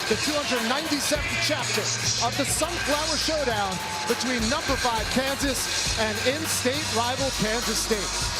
the 297th chapter of the Sunflower Showdown between number 5 Kansas and in-state rival Kansas State.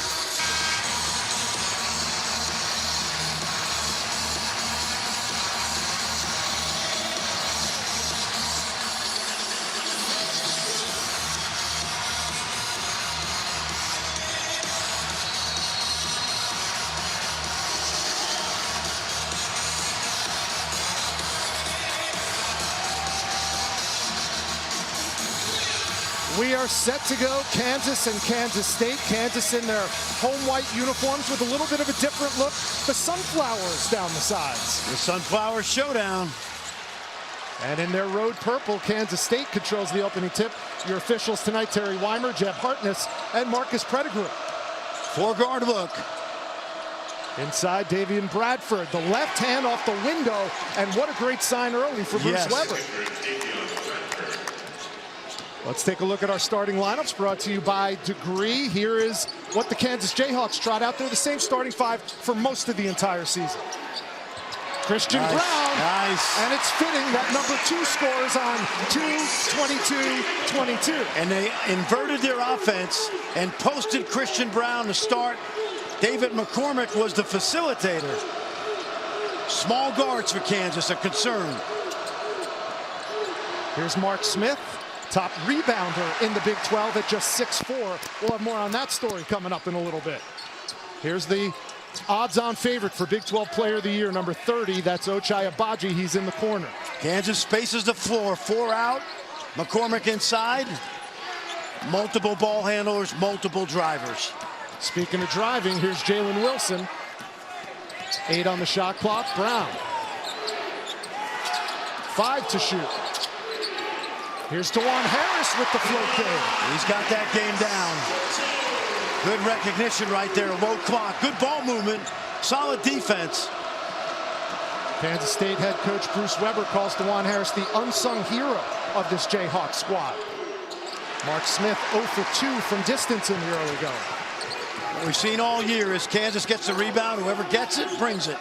We are set to go. Kansas and Kansas State. Kansas in their home white uniforms with a little bit of a different look. The sunflowers down the sides. The Sunflower Showdown. And in their road purple, Kansas State controls the opening tip. Your officials tonight, Terry Weimer, Jeb Hartness, and Marcus Pettigrew. 4-guard look. Inside, Davian Bradford, the left hand off the window, and what a great sign early for Bruce Weber. Let's take a look at our starting lineups, brought to you by Degree. Here is what the Kansas Jayhawks trot out there, the same starting 5 for most of the entire season. Christian Brown, and it's fitting that number 2 scores on 2-22-22. And they inverted their offense and posted Christian Brown to start. David McCormick was the facilitator. Small guards for Kansas are concerned. Here's Mark Smith, top rebounder in the Big 12 at just 6'4". We'll have more on that story coming up in a little bit. Here's the odds-on favorite for Big 12 Player of the Year, number 30. That's Ochai Agbaji. He's in the corner. Kansas spaces the floor. 4 out. McCormick inside. Multiple ball handlers, multiple drivers. Speaking of driving, here's Jalen Wilson. 8 on the shot clock. Brown. 5 to shoot. Here's DeJuan Harris with the float game. He's got that game down. Good recognition right there. Low clock. Good ball movement. Solid defense. Kansas State head coach Bruce Weber calls DeJuan Harris the unsung hero of this Jayhawk squad. Mark Smith 0 for 2 from distance in the early going. What we've seen all year is Kansas gets the rebound. Whoever gets it brings it.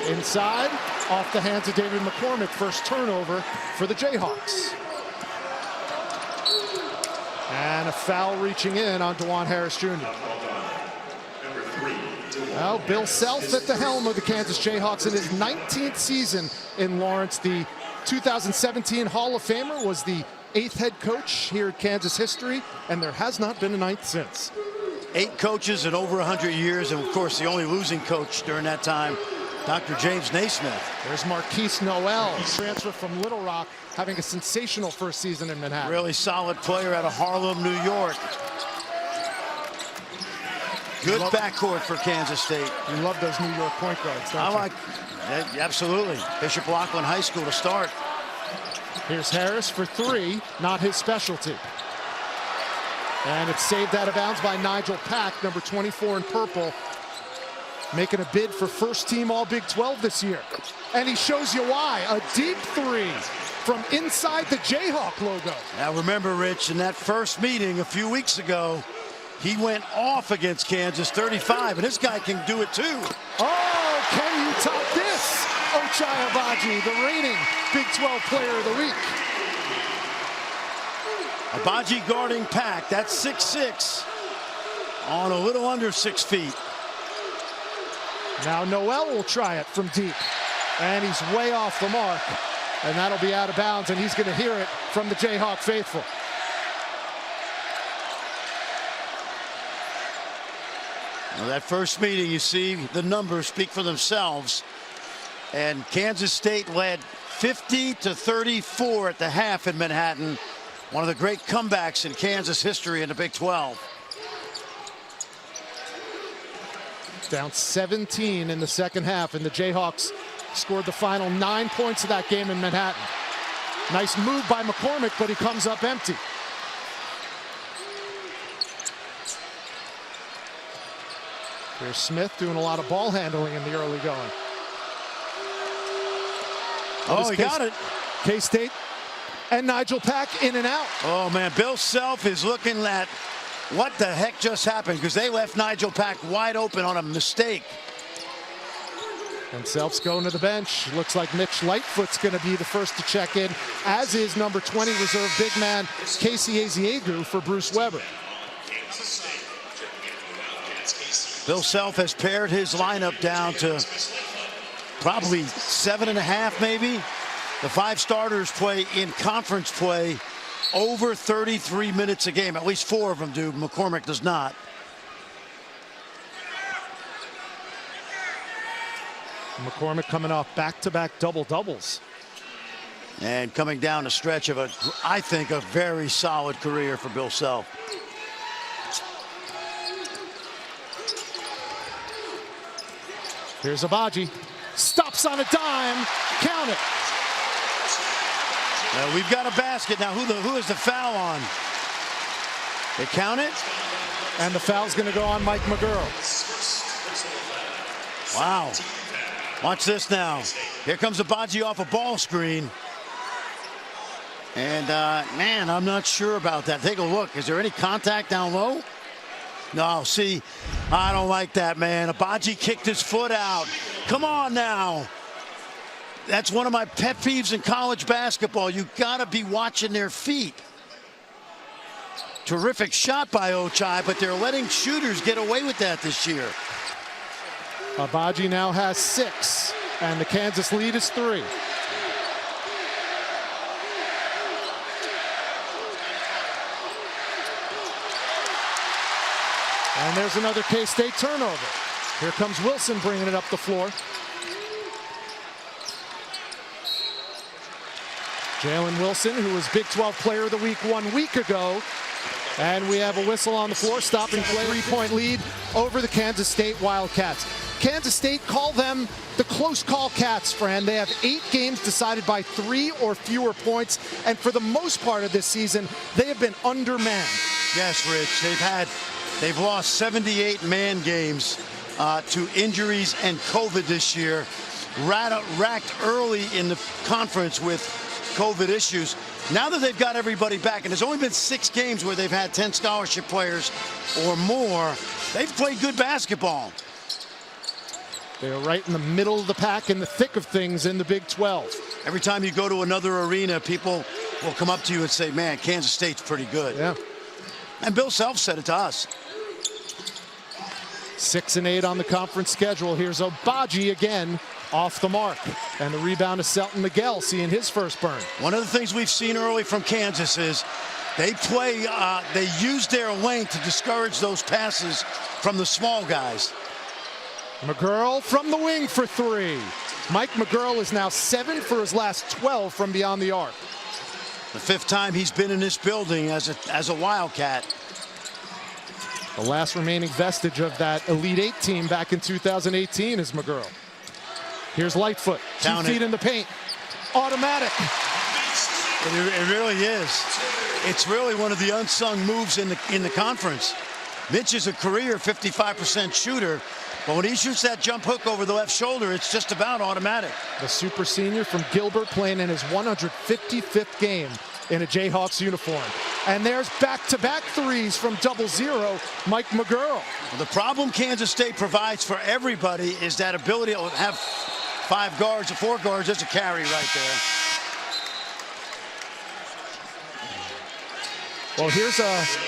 Inside, off the hands of David McCormick. First turnover for the Jayhawks. And a foul reaching in on DeJuan Harris Jr. Well, Bill Self at the helm of the Kansas Jayhawks in his 19th season in Lawrence. The 2017 Hall of Famer, was the 8th head coach here at Kansas history, and there has not been a 9th since. 8 coaches in over 100 years, and of course the only losing coach during that time, Dr. James Naismith. There's Marquise Noel, transfer from Little Rock, having a sensational first season in Manhattan. Really solid player out of Harlem, New York. Good backcourt for Kansas State. You love those New York point guards, don't you? Absolutely. Bishop Loughlin High School to start. Here's Harris for 3, not his specialty. And it's saved out of bounds by Nigel Pack, number 24 in purple, making a bid for first team all Big 12 this year. And he shows you why. A deep 3 from inside the Jayhawk logo. Now remember, Rich, in that first meeting a few weeks ago, he went off against Kansas 35, and this guy can do it too. Oh, can you top this? Ochai Agbaji, the reigning Big 12 Player of the Week. Agbaji guarding Pack. That's 6'6", on a little under 6 feet. Now Nowell will try it from deep, and he's way off the mark, and that'll be out of bounds, and he's going to hear it from the Jayhawk faithful. Well, that first meeting, you see the numbers speak for themselves, and Kansas State led 50-34 at the half in Manhattan. One of the great comebacks in Kansas history in the Big 12. Down 17 in the second half, and the Jayhawks scored the final 9 points of that game in Manhattan. Nice move by McCormick, but he comes up empty. Here's Smith doing a lot of ball handling in the early going. Oh, he got it. K-State and Nigel Pack in and out. Oh, man, Bill Self is looking at what the heck just happened, because they left Nigel Pack wide open on a mistake. And Self's going to the bench. Looks like Mitch Lightfoot's going to be the first to check in, as is number 20 reserve big man Casey Eziegu for Bruce Weber. Bill Self has pared his lineup down to probably 7.5 maybe. The 5 starters play in conference play over 33 minutes a game. At least 4 of them do. McCormick does not. McCormick coming off back-to-back double-doubles. And coming down a stretch of I think, a very solid career for Bill Self. Here's Agbaji. Stops on a dime. Count it. Now we've got a basket. Now who is the foul on? They count it? And the foul's going to go on Mike McGurl. Wow. Watch this now. Here comes Agbaji off a ball screen. And, man, I'm not sure about that. Take a look. Is there any contact down low? No, see, I don't like that, man. Agbaji kicked his foot out. Come on now. That's one of my pet peeves in college basketball. You got to be watching their feet. Terrific shot by Ochai, but they're letting shooters get away with that this year. Agbaji now has 6, and the Kansas lead is 3. And there's another K-State turnover. Here comes Wilson bringing it up the floor. Jalen Wilson, who was Big 12 Player of the Week 1 week ago. And we have a whistle on the floor, stopping play. 3-point lead over the Kansas State Wildcats. Kansas State, call them the close call Cats, Fran. They have 8 games decided by 3 or fewer points. And for the most part of this season, they have been undermanned. Yes, Rich, they've lost 78 man games to injuries and COVID this year. Racked early in the conference with COVID issues. Now that they've got everybody back, and there's only been 6 games where they've had 10 scholarship players or more, they've played good basketball. They're right in the middle of the pack, in the thick of things in the Big 12. Every time you go to another arena, people will come up to you and say, man, Kansas State's pretty good. Yeah. And Bill Self said it to us. 6-8 on the conference schedule. Here's Agbaji again off the mark. And the rebound is Selton Miguel seeing his first burn. One of the things we've seen early from Kansas is they use their length to discourage those passes from the small guys. McGurl from the wing for 3. Mike McGurl is now 7 for his last 12 from beyond the arc. The 5th time he's been in this building as a Wildcat. The last remaining vestige of that Elite 8 team back in 2018 is McGurl. Here's Lightfoot, 2 feet in the paint. Automatic. It really is. It's really one of the unsung moves in the conference. Mitch is a career 55% shooter, but when he shoots that jump hook over the left shoulder, it's just about automatic. The super senior from Gilbert playing in his 155th game in a Jayhawks uniform. And there's back-to-back threes from 0-0, Mike McGurl. Well, the problem Kansas State provides for everybody is that ability to have 5 guards or 4 guards. There's a carry right there. Well, here's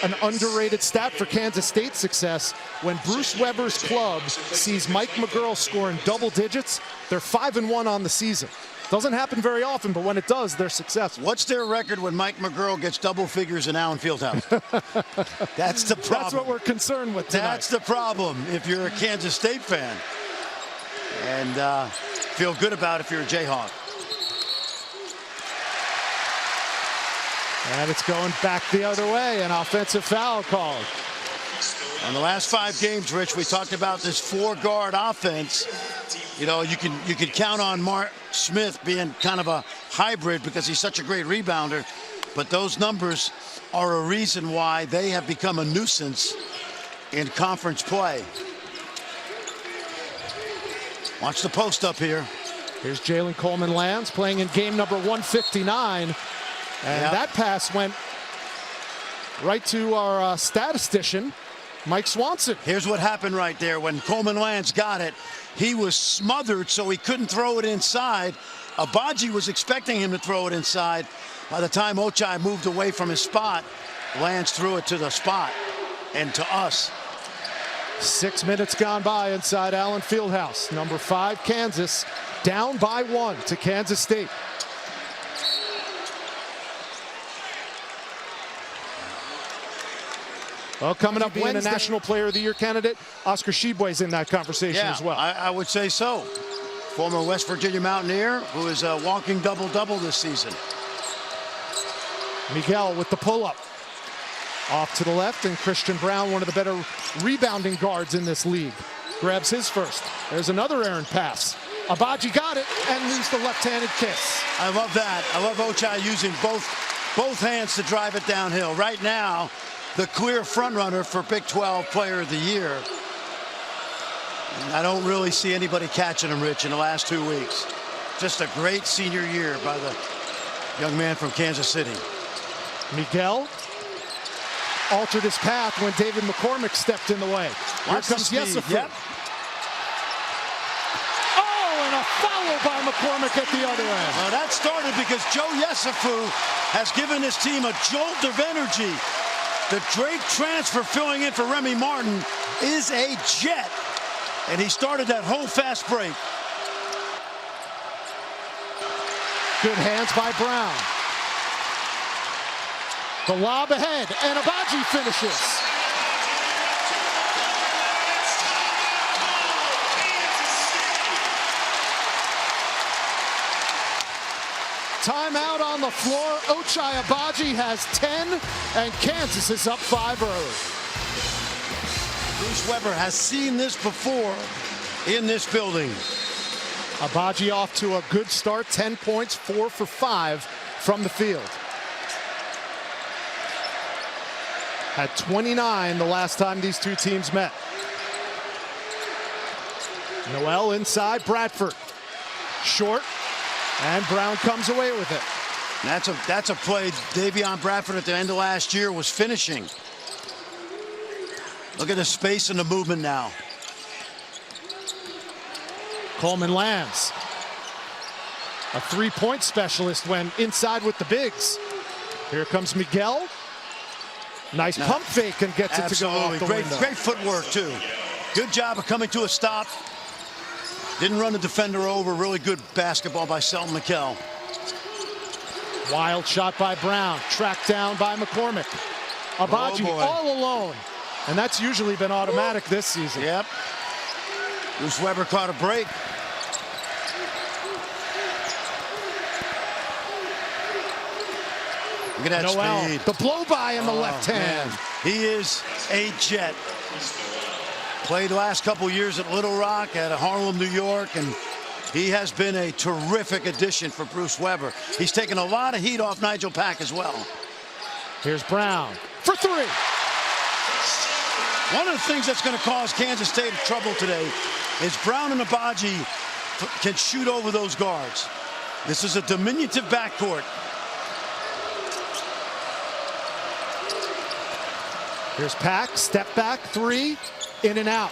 an underrated stat for Kansas State's success. When Bruce Weber's club sees Mike McGurl scoring double digits, they're 5-1 on the season. Doesn't happen very often, but when it does, they're successful. What's their record when Mike McGurl gets double figures in Allen Fieldhouse? That's the problem. That's what we're concerned with tonight. That's the problem if you're a Kansas State fan. And feel good about it if you're a Jayhawk. And it's going back the other way, an offensive foul called. On the last 5 games, Rich, we talked about this 4-guard offense. You know, you can count on Mark Smith being kind of a hybrid because he's such a great rebounder. But those numbers are a reason why they have become a nuisance in conference play. Watch the post up here. Here's Jalen Coleman-Lands playing in game number 159. And that pass went right to our statistician, Mike Swanson. Here's what happened right there. When Coleman-Lands got it, He was smothered, so he couldn't throw it inside. Agbaji was expecting him to throw it inside. By the time Ochai moved away from his spot, Lance threw it to the spot and to us. 6 minutes gone by inside Allen Fieldhouse. Number 5, Kansas, down by 1 to Kansas State. Well, coming up being Wednesday, a National Player of the Year candidate, Oscar Tshiebwe's in that conversation as well. I would say so. Former West Virginia Mountaineer who is a walking double-double this season. Miguel with the pull-up. Off to the left, and Christian Brown, one of the better rebounding guards in this league, grabs his first. There's another errant pass. Agbaji got it and used the left-handed kiss. I love that. I love Ochai using both hands to drive it downhill. Right now, the clear frontrunner for Big 12 Player of the Year. And I don't really see anybody catching him, Rich, in the last 2 weeks. Just a great senior year by the young man from Kansas City. Miguel altered his path when David McCormick stepped in the way. Here comes Yesufu. Yep. Oh, and a foul by McCormick at the other end. Well, that started because Joe Yesufu has given his team a jolt of energy. The Drake transfer filling in for Remy Martin is a jet. And he started that whole fast break. Good hands by Brown. The lob ahead, and Agbaji finishes. Timeout on the floor. Ochai Agbaji has 10, and Kansas is up 5 early. Bruce Weber has seen this before in this building. Agbaji off to a good start, 10 points, 4 for 5 from the field. Had 29 the last time these two teams met. Nowell inside Bradford. Short, and Brown comes away with it. That's a play Davion Bradford at the end of last year was finishing. Look at the space and the movement now. Coleman lands. A three-point specialist when inside with the bigs. Here comes Miguel. Nice pump fake and gets it to go off the window. Great footwork, too. Good job of coming to a stop. Didn't run the defender over. Really good basketball by Selton McKell. Wild shot by Brown. Tracked down by McCormick. Agbaji all alone. And that's usually been automatic this season. Yep. Bruce Weber caught a break. Look at that Nowell, speed. the blow by in the left hand. Man. He is a jet. Played the last couple years at Little Rock, at Harlem, New York, and he has been a terrific addition for Bruce Weber. He's taken a lot of heat off Nigel Pack as well. Here's Brown for 3. One of the things that's going to cause Kansas State trouble today is Brown and Agbaji can shoot over those guards. This is a diminutive backcourt. Here's Pack, step back, 3, in and out.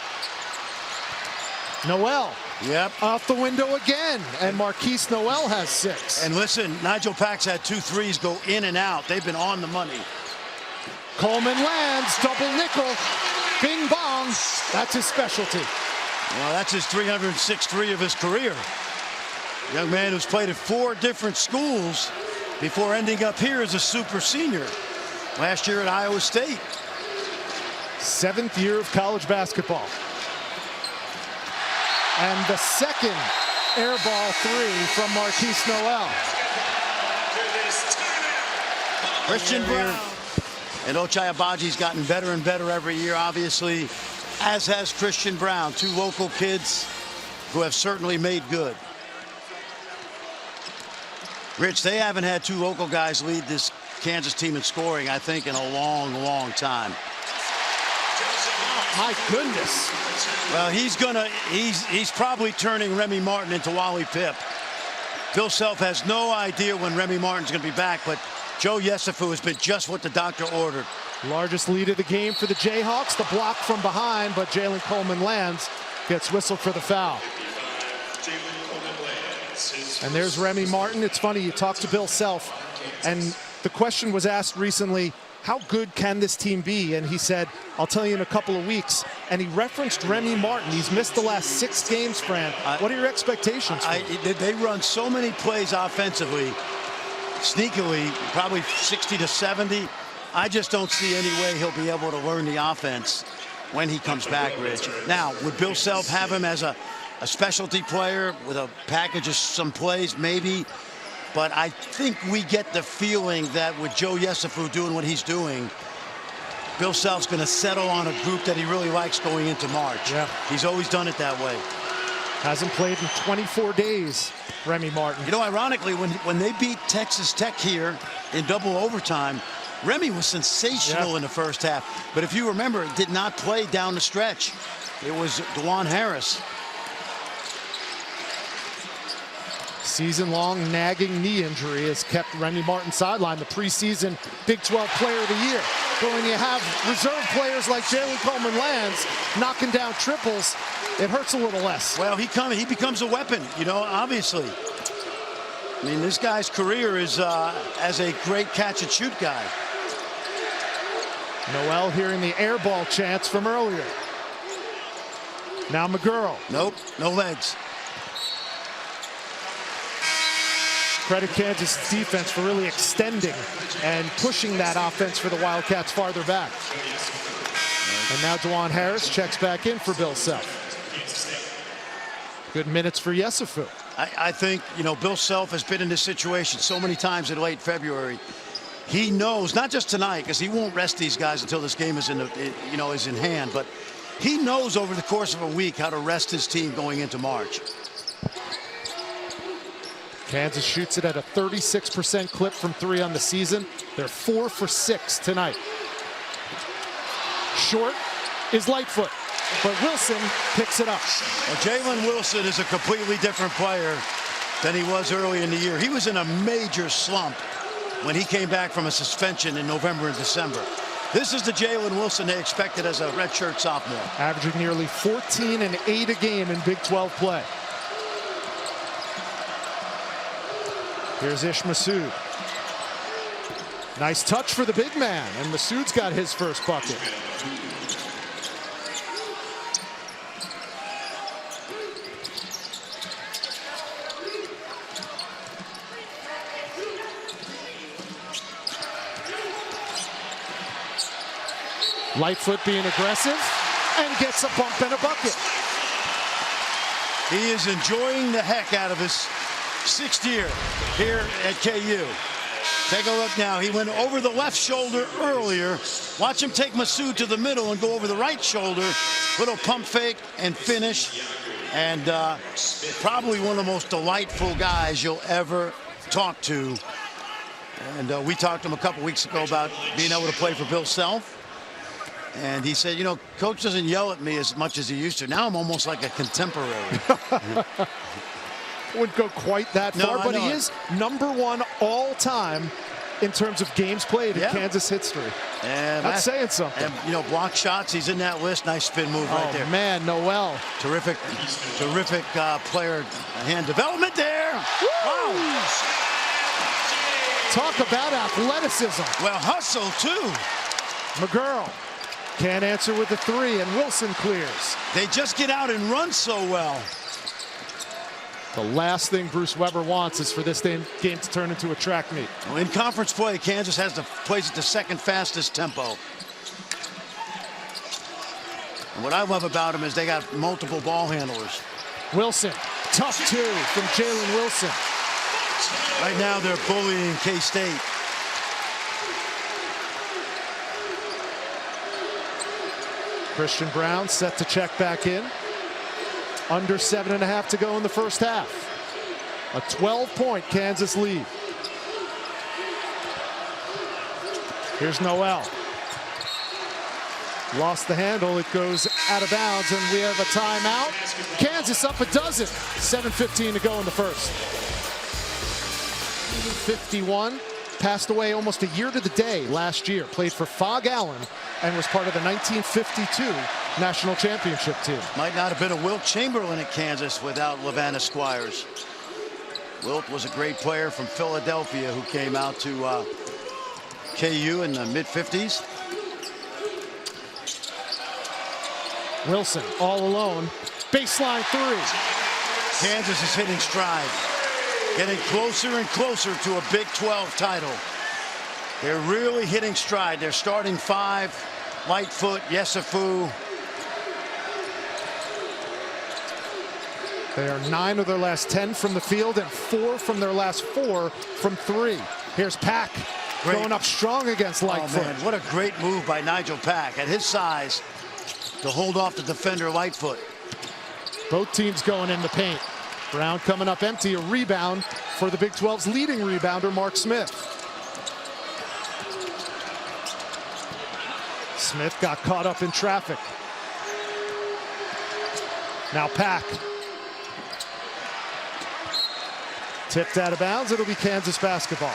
Nowell. Yep. Off the window again, and Marquise Nowell has 6. And listen, Nigel Pack's had 2 threes go in and out. They've been on the money. Coleman lands, double nickel, bing bong. That's his specialty. Well, that's his 306th three of his career. Young man who's played at 4 different schools before ending up here as a super senior. Last year at Iowa State. 7th year of college basketball. And the second air ball 3 from Marquise Nowell. Christian Brown. And Ochai Agbaji's gotten better and better every year, obviously, as has Christian Brown. 2 local kids who have certainly made good. Rich, they haven't had 2 local guys lead this Kansas team in scoring, I think, in a long, long time. My goodness. Well, he's probably turning Remy Martin into Wally Pipp. Bill Self has no idea when Remy Martin's going to be back, but Joe Yesufu has been just what the doctor ordered. Largest lead of the game for the Jayhawks. The block from behind, but Jalen Coleman lands, gets whistled for the foul. And there's Remy Martin. It's funny, you talk to Bill Self, and the question was asked recently, how good can this team be? And he said, I'll tell you in a couple of weeks. And he referenced Remy Martin. He's missed the last 6 games, Fran. What are your expectations for him? They run so many plays offensively, sneakily, probably 60 to 70. I just don't see any way he'll be able to learn the offense when he comes back, Rich. Now, would Bill Self have him as a specialty player with a package of some plays? Maybe. But I think we get the feeling that with Joe Yesufu doing what he's doing, Bill Self's going to settle on a group that he really likes going into March. Yeah. He's always done it that way. Hasn't played in 24 days, Remy Martin. You know, ironically, when they beat Texas Tech here in double overtime, Remy was sensational in the first half. But if you remember, did not play down the stretch. It was Dwan Harris. Season-long nagging knee injury has kept Remy Martin sidelined, the preseason Big 12 Player of the Year. But when you have reserve players like Jalen Coleman-Lands knocking down triples, it hurts a little less. Well, he becomes a weapon, you know, obviously. I mean, this guy's career is as a great catch-and-shoot guy. Nowell hearing the air ball chants from earlier. Now McGurl. Nope, no legs. Credit Kansas defense for really extending and pushing that offense for the Wildcats farther back. And now Dwan Harris checks back in for Bill Self. Good minutes for Yesufu. I think, you know, Bill Self has been in this situation so many times in late February. He knows, not just tonight, because he won't rest these guys until this game is in hand, but he knows over the course of a week how to rest his team going into March. Kansas shoots it at a 36% clip from 3 on the season. They're 4 for 6 tonight. Short is Lightfoot, but Wilson picks it up. Well, Jalen Wilson is a completely different player than he was early in the year. He was in a major slump when he came back from a suspension in November and December. This is the Jalen Wilson they expected as a redshirt sophomore. Averaging nearly 14 and 8 a game in Big 12 play. Here's Ish Massoud. Nice touch for the big man, and Massoud's got his first bucket. Lightfoot being aggressive and gets a bump and a bucket. He is enjoying the heck out of his 6th year here at KU. Take a look now. He went over the left shoulder earlier. Watch him take Massoud to the middle and go over the right shoulder. Little pump fake and finish. And probably one of the most delightful guys you'll ever talk to. And we talked to him a couple weeks ago about being able to play for Bill Self. And he said, you know, coach doesn't yell at me as much as he used to. Now I'm almost like a contemporary. Wouldn't go quite that far, but he is #1 all-time in terms of games played in Kansas history. And that's saying something. And, you know, block shots, he's in that list. Nice spin move right there. Oh, man, Nowell. Terrific player hand development there. Woo! Wow. Talk about athleticism. Well, hustle, too. McGurl can't answer with the 3, and Wilson clears. They just get out and run so well. The last thing Bruce Weber wants is for this game to turn into a track meet. Well, in conference play, Kansas plays at the 2nd fastest tempo. And what I love about him is they got multiple ball handlers. Wilson, tough 2 from Jalen Wilson. Right now they're bullying K-State. Christian Brown set to check back in. Under 7.5 to go in the first half. A 12-point Kansas lead. Here's Nowell. Lost the handle. It goes out of bounds, and we have a timeout. Kansas up a dozen. 7:15 to go in the first. 51. Passed away almost a year to the day last year. Played for Fog Allen and was part of the 1952 national championship team. Might not have been a Wilt Chamberlain at Kansas without Lavanna Squires. Wilt was a great player from Philadelphia who came out to KU in the mid-50s. Wilson all alone. Baseline three. Kansas is hitting stride. Getting closer and closer to a Big 12 title. They're really hitting stride. They're starting five. Lightfoot, Yesufu. They are 9 of their last 10 from the field and 4 from their last 4 from 3. Here's Pack going up strong against Lightfoot. Oh man, what a great move by Nigel Pack at his size to hold off the defender Lightfoot. Both teams going in the paint. Brown coming up empty, a rebound for the Big 12's leading rebounder, Mark Smith. Smith got caught up in traffic. Now Pack. Tipped out of bounds. It'll be Kansas basketball.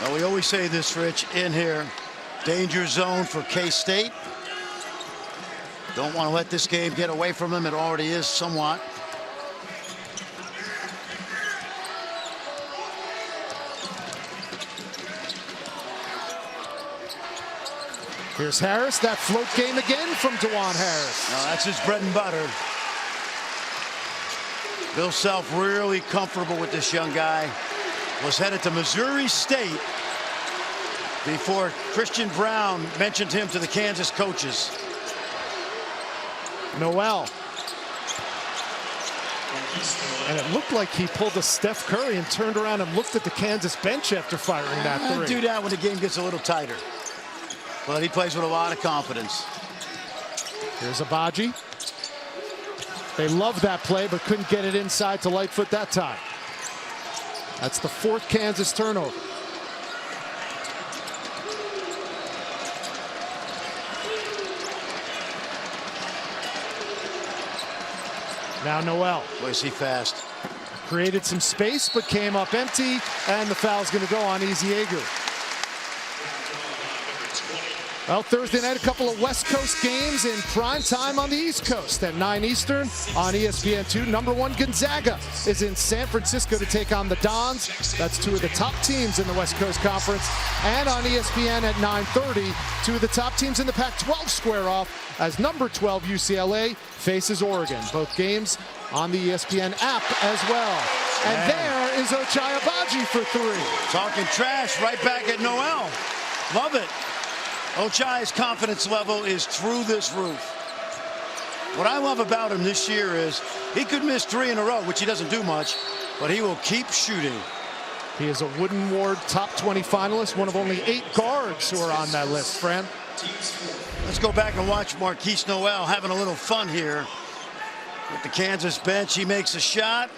Well, we always say this, Rich, in here, danger zone for K-State. Don't want to let this game get away from them. It already is somewhat. Here's Harris. That float game again from DeJuan Harris. No, that's his bread and butter. Bill Self really comfortable with this young guy. Was headed to Missouri State before Christian Brown mentioned him to the Kansas coaches. Nowell. And it looked like he pulled a Steph Curry and turned around and looked at the Kansas bench after firing that three. Do that when the game gets a little tighter. But he plays with a lot of confidence. Here's Agbaji. They loved that play, but couldn't get it inside to Lightfoot that time. That's the 4th Kansas turnover. Now Nowell. Boy, is he fast. Created some space, but came up empty, and the foul's going to go on Ezieger. Well, Thursday night, a couple of West Coast games in prime time on the East Coast at 9 Eastern on ESPN2. Number 1 Gonzaga is in San Francisco to take on the Dons. That's 2 of the top teams in the West Coast Conference. And on ESPN at 9:30, 2 of the top teams in the Pac-12 square off as number 12 UCLA faces Oregon. Both games on the ESPN app as well. And there is Ochai Agbaji for 3. Talking trash right back at Nowell. Love it. Ochai's confidence level is through this roof. What I love about him this year is he could miss 3 in a row, which he doesn't do much, but he will keep shooting. He is a Wooden Ward top 20 finalist, one of only 8 guards who are on that list, Fran. Let's go back and watch Marquise Nowell having a little fun here with the Kansas bench. He makes a shot.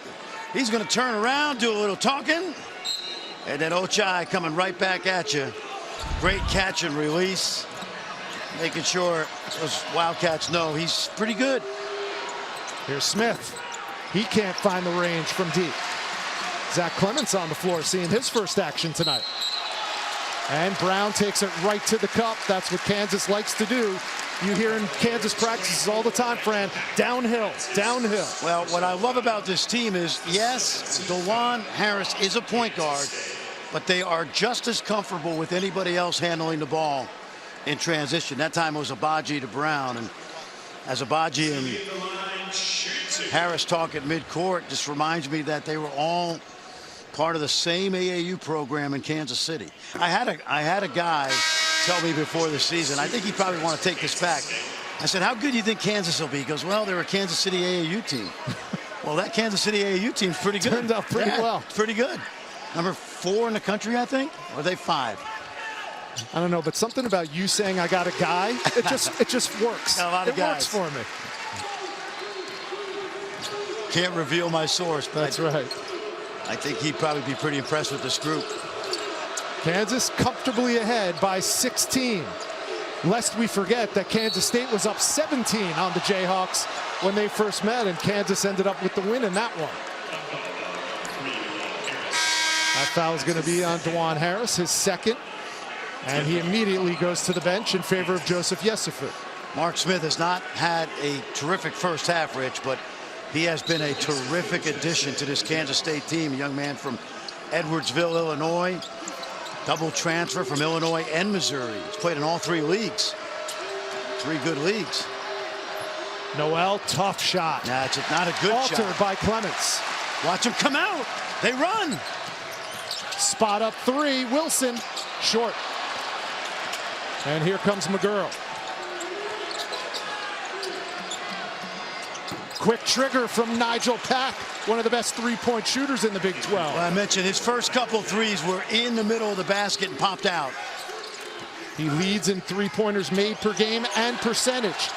He's going to turn around, do a little talking, and then Ochai coming right back at you. Great catch and release, making sure those Wildcats know he's pretty good. Here's Smith. He can't find the range from deep. Zach Clements on the floor seeing his first action tonight. And Brown takes it right to the cup. That's what Kansas likes to do. You hear in Kansas practices all the time, Fran, downhill, downhill. Well, what I love about this team is, yes, DeJuan Harris is a point guard, but they are just as comfortable with anybody else handling the ball in transition. That time it was Agbaji to Brown, and as Agbaji and Harris talk at midcourt, just reminds me that they were all part of the same AAU program in Kansas City. I had a guy tell me before the season, I think he probably want to take this back. I said, how good do you think Kansas will be? He goes, well, they're a Kansas City AAU team. Well, that Kansas City AAU team's pretty good. Turned out pretty well. Pretty good. Number 4 in the country, I think, or are they 5? I don't know, but something about you saying I got a guy, it just works. Got a lot of guys. Works for me. Can't reveal my source, but that's right. I think he'd probably be pretty impressed with this group. Kansas comfortably ahead by 16. Lest we forget that Kansas State was up 17 on the Jayhawks when they first met, and Kansas ended up with the win in that one. That foul is going to be on DeJuan Harris, his second, and he immediately goes to the bench in favor of Joseph Yesufu. Mark Smith has not had a terrific first half, Rich, but he has been a terrific addition to this Kansas State team. A young man from Edwardsville, Illinois. Double transfer from Illinois and Missouri. He's played in all 3 leagues. 3 good leagues. Nowell, tough shot. That's not a good shot. Altered by Clements. Watch him come out. They run. Spot up 3. Wilson, short. And here comes McGurl. Quick trigger from Nigel Pack, one of the best three-point shooters in the Big 12. Well, I mentioned his first couple threes were in the middle of the basket and popped out. He leads in three-pointers made per game and percentage.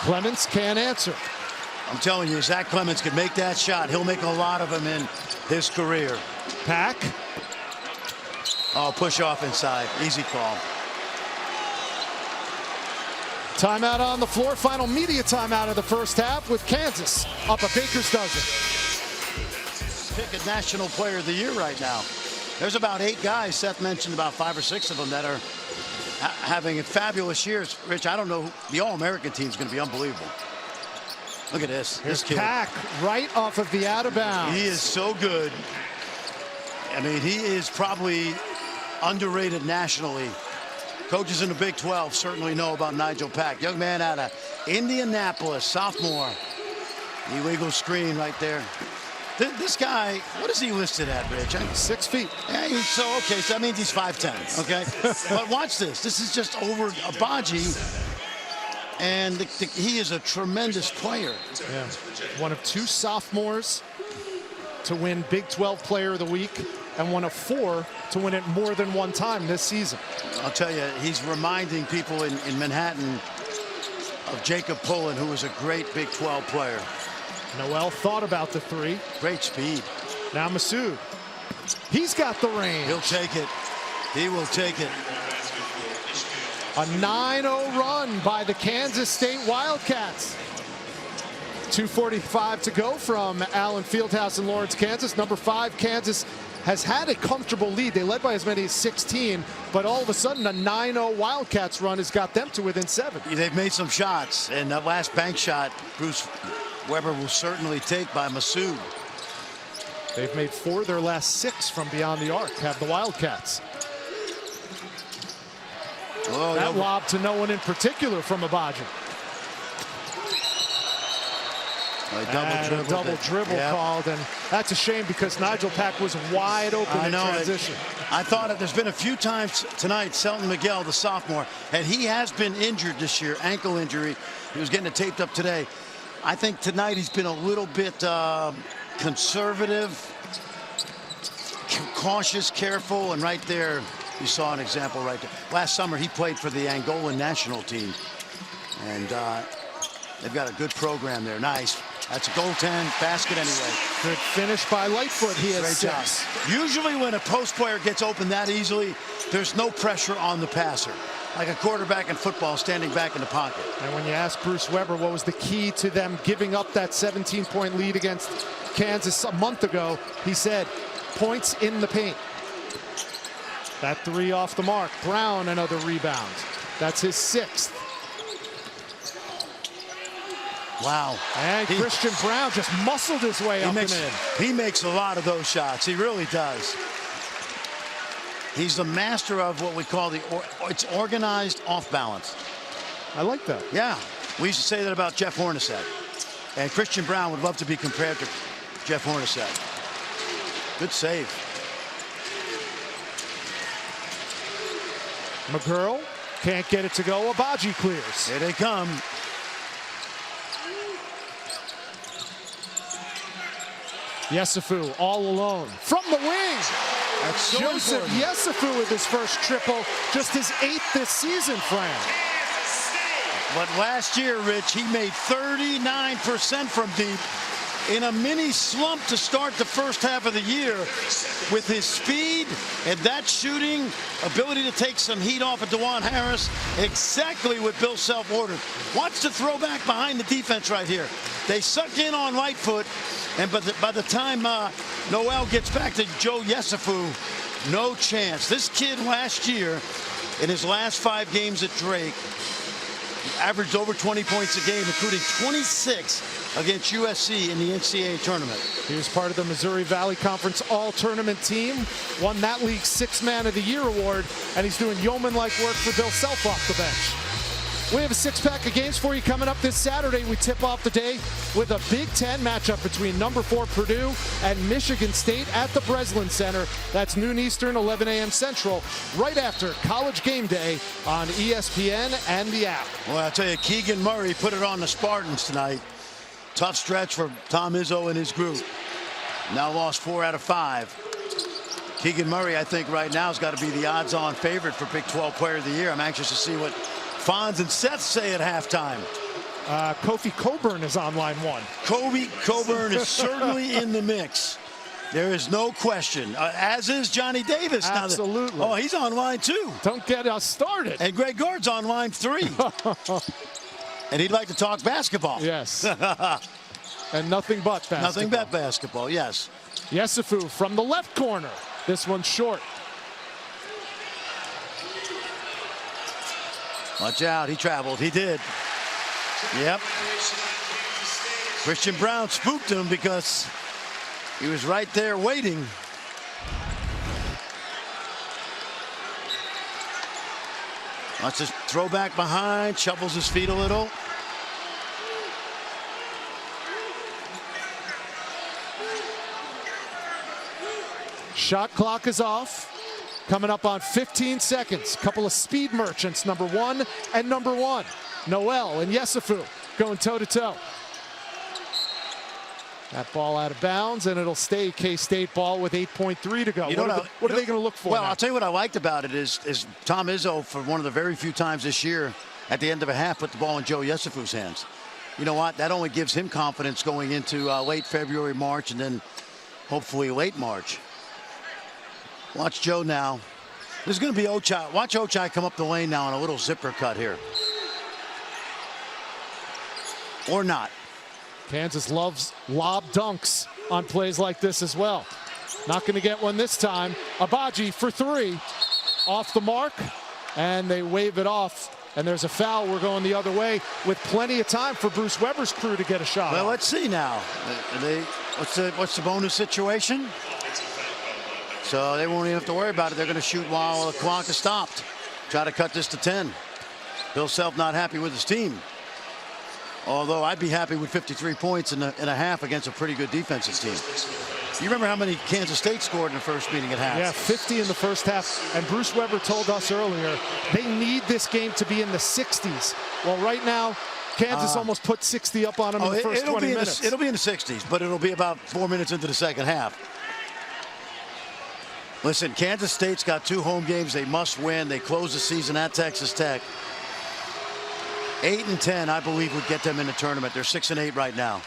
Clements can't answer. I'm telling you, Zach Clements could make that shot. He'll make a lot of them in his career. Pack. Oh, push off inside. Easy call. Timeout on the floor. Final media timeout of the first half with Kansas up a baker's dozen. Pick a National Player of the Year right now. There's about 8 guys. Seth mentioned about 5 or 6 of them that are having fabulous years. Rich, I don't know. The All-American team is going to be unbelievable. Look at this. Here's this kid. Pack right off of the out of bounds. He is so good. I mean, he is probably underrated nationally. Coaches in the Big 12 certainly know about Nigel Pack. Young man out of Indianapolis, sophomore. Illegal screen right there. This guy, what is he listed at, Rich? 6 feet. Yeah, so that means he's 5'10", okay? But watch this. This is just over Agbaji, and he is a tremendous player. Yeah. One of 2 sophomores to win Big 12 Player of the Week, and one of 4 to win it more than 1 time this season. I'll tell you, he's reminding people in Manhattan of Jacob Pullen, who was a great Big 12 player. Nowell thought about the 3. Great speed. Now Masood. He's got the range. He'll take it. He will take it. A 9-0 run by the Kansas State Wildcats. 2:45 to go from Allen Fieldhouse in Lawrence, Kansas. Number 5, Kansas has had a comfortable lead. They led by as many as 16, but all of a sudden a 9-0 Wildcats run has got them to within 7. They've made some shots, and that last bank shot, Bruce Weber will certainly take by Masood. They've made 4 of their last 6 from beyond the arc, have the Wildcats. Oh, that lob to no one in particular from Agbaji. A double dribble yep. called, and that's a shame because Nigel Pack was wide open in transition. I thought there's been a few times tonight, Selton Miguel, the sophomore, and he has been injured this year, ankle injury. He was getting it taped up today. I think tonight he's been a little bit conservative, cautious, careful, and right there you saw an example right there. Last summer he played for the Angolan national team, and they've got a good program there. Nice. That's a goaltend basket anyway. Good finish by Lightfoot. He has 6. Usually when a post player gets open that easily, there's no pressure on the passer. Like a quarterback in football standing back in the pocket. And when you ask Bruce Weber what was the key to them giving up that 17-point lead against Kansas a month ago, he said, points in the paint. That 3 off the mark. Brown, another rebound. That's his 6th. Wow. And Christian Brown just muscled his way up and in. He makes a lot of those shots. He really does. He's the master of what we call it's organized off balance. I like that. Yeah. We used to say that about Jeff Hornacek. And Christian Brown would love to be compared to Jeff Hornacek. Good save. McGurl can't get it to go. Agbaji clears. Here they come. Yesufu all alone from the wing. That's so Joseph important. Yesufu with his first triple, just his 8th this season, Fran. But last year, Rich, he made 39% from deep in a mini slump to start the first half of the year. With his speed and that shooting, ability to take some heat off of DeJuan Harris, exactly what Bill Self ordered. Watch the throwback behind the defense right here. They suck in on Lightfoot, and by the time Nowell gets back to Joe Yesufu, no chance. This kid last year, in his last 5 games at Drake, averaged over 20 points a game, including 26 against USC in the NCAA tournament. He was part of the Missouri Valley Conference All-Tournament team, won that league's Sixth Man of the Year award, and he's doing yeoman-like work for Bill Self off the bench. We have a six-pack of games for you coming up this Saturday. We tip off the day with a Big Ten matchup between number 4 Purdue and Michigan State at the Breslin Center. That's noon Eastern, 11 a.m. Central, right after College Game Day on ESPN and the app. Well, I'll tell you, Keegan Murray put it on the Spartans tonight. Tough stretch for Tom Izzo and his group. Now lost 4 out of 5. Keegan Murray, I think, right now has got to be the odds-on favorite for Big 12 Player of the Year. I'm anxious to see what Fonz and Seth say at halftime. Kofi Coburn is on line 1. Kofi Coburn is certainly in the mix. There is no question. As is Johnny Davis. Absolutely. Oh, he's on line 2. Don't get us started. And Greg Gard's on line 3. And he'd like to talk basketball. Yes. And nothing but basketball. Nothing but basketball, yes. Yesufu from the left corner. This one's short. Watch out, he traveled, he did. Yep. Christian Brown spooked him because he was right there waiting. Watch this throw back behind, shovels his feet a little. Shot clock is off. Coming up on 15 seconds. Couple of speed merchants, number 1 and number 1. Nowell and Yesufu going toe-to-toe. That ball out of bounds, and it'll stay K-State ball with 8.3 to go. What are they going to look for Well, now? I'll tell you what I liked about it is Tom Izzo, for one of the very few times this year, at the end of a half, put the ball in Joe Yesufu's hands. You know what? That only gives him confidence going into late February, March, and then hopefully late March. Watch Joe now. There's going to be Ochai. Watch Ochai come up the lane now on a little zipper cut here. Or not. Kansas loves lob dunks on plays like this as well. Not going to get one this time. Agbaji for 3. Off the mark. And they wave it off. And there's a foul. We're going the other way with plenty of time for Bruce Weber's crew to get a shot. Well, let's see now. What's the bonus situation? So they won't even have to worry about it. They're going to shoot while the clock is stopped. Try to cut this to 10. Bill Self not happy with his team. Although I'd be happy with 53 points in a half against a pretty good defensive team. You remember how many Kansas State scored in the first meeting at half? Yeah, 50 in the first half. And Bruce Weber told us earlier, they need this game to be in the 60s. Well, right now, Kansas almost put 60 up on them in the first 20 minutes. It'll be in the 60s, but it'll be about 4 minutes into the second half. Listen, Kansas State's got 2 home games they must win. They close the season at Texas Tech. 8 and 10, I believe, would get them in the tournament. They're 6 and 8 right now.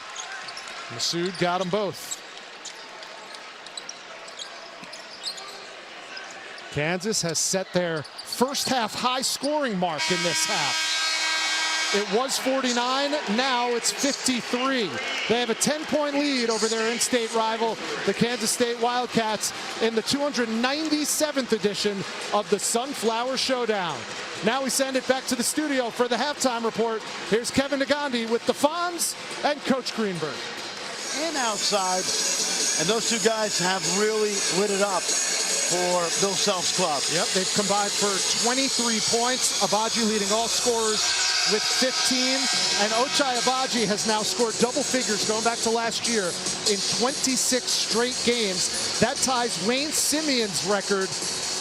Masood got them both. Kansas has set their first half high scoring mark in this half. It was 49, now it's 53. They have a 10-point lead over their in-state rival, the Kansas State Wildcats, in the 297th edition of the Sunflower Showdown. Now we send it back to the studio for the halftime report. Here's Kevin Nagandi with the Fonz and Coach Greenberg. And outside, and those 2 guys have really lit it up for Bill Self's club. Yep, they've combined for 23 points. Agbaji leading all scorers with 15. And Ochai Agbaji has now scored double figures going back to last year in 26 straight games. That ties Wayne Simeon's record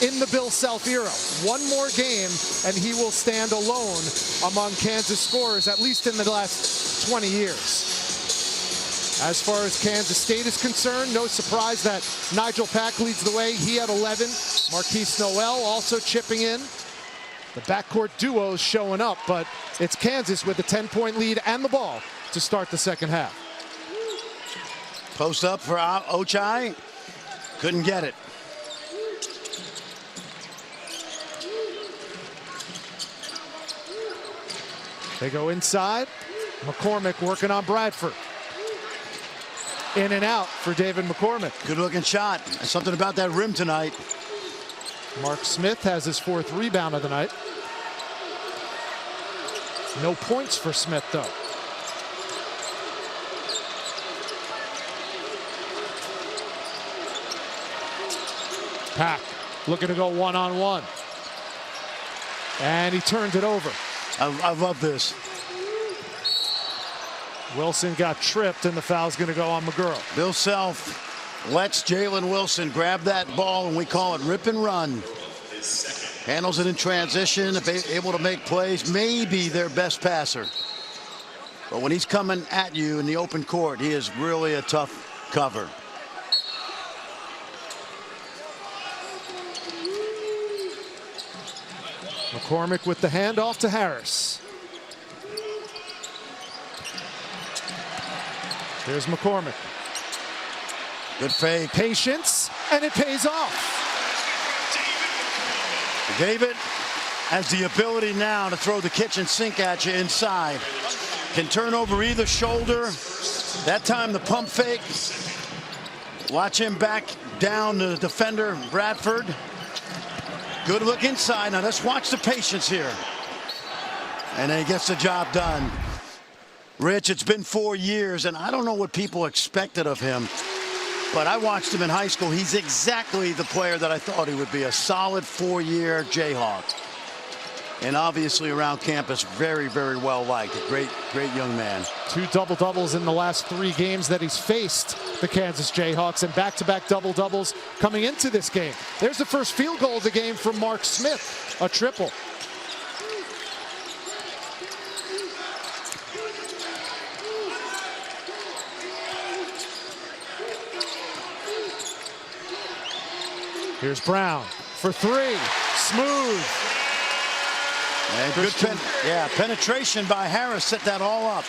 in the Bill Self era. 1 more game, and he will stand alone among Kansas scorers, at least in the last 20 years. As far as Kansas State is concerned, no surprise that Nigel Pack leads the way. He had 11. Marquise Nowell also chipping in. The backcourt duos showing up, but it's Kansas with a 10-point lead and the ball to start the second half. Post up for Ochai. Couldn't get it. They go inside. McCormick working on Bradford. In and out for David McCormick. Good looking shot. Something about that rim tonight. Mark Smith has his 4th rebound of the night. No points for Smith, though. Pack looking to go one-on-one. And he turned it over. I love this. Wilson got tripped, and the foul's going to go on McGurl. Bill Self lets Jalen Wilson grab that ball, and we call it rip and run. Handles it in transition, able to make plays, maybe their best passer. But when he's coming at you in the open court, he is really a tough cover. McCormick with the handoff to Harris. Here's McCormick. Good fake. Patience, and it pays off. David has the ability now to throw the kitchen sink at you inside. Can turn over either shoulder. That time the pump fake. Watch him back down the defender, Bradford. Good look inside. Now let's watch the patience here. And then he gets the job done. Rich, it's been 4 years, and I don't know what people expected of him. But I watched him in high school. He's exactly the player that I thought he would be. A solid 4-year Jayhawk. And obviously around campus, very, very well liked. A great, great young man. 2 double-doubles in the last 3 games that he's faced the Kansas Jayhawks, and back-to-back double-doubles coming into this game. There's the first field goal of the game from Mark Smith, a triple. Here's Brown for 3, smooth. And good penetration by Harris, set that all up.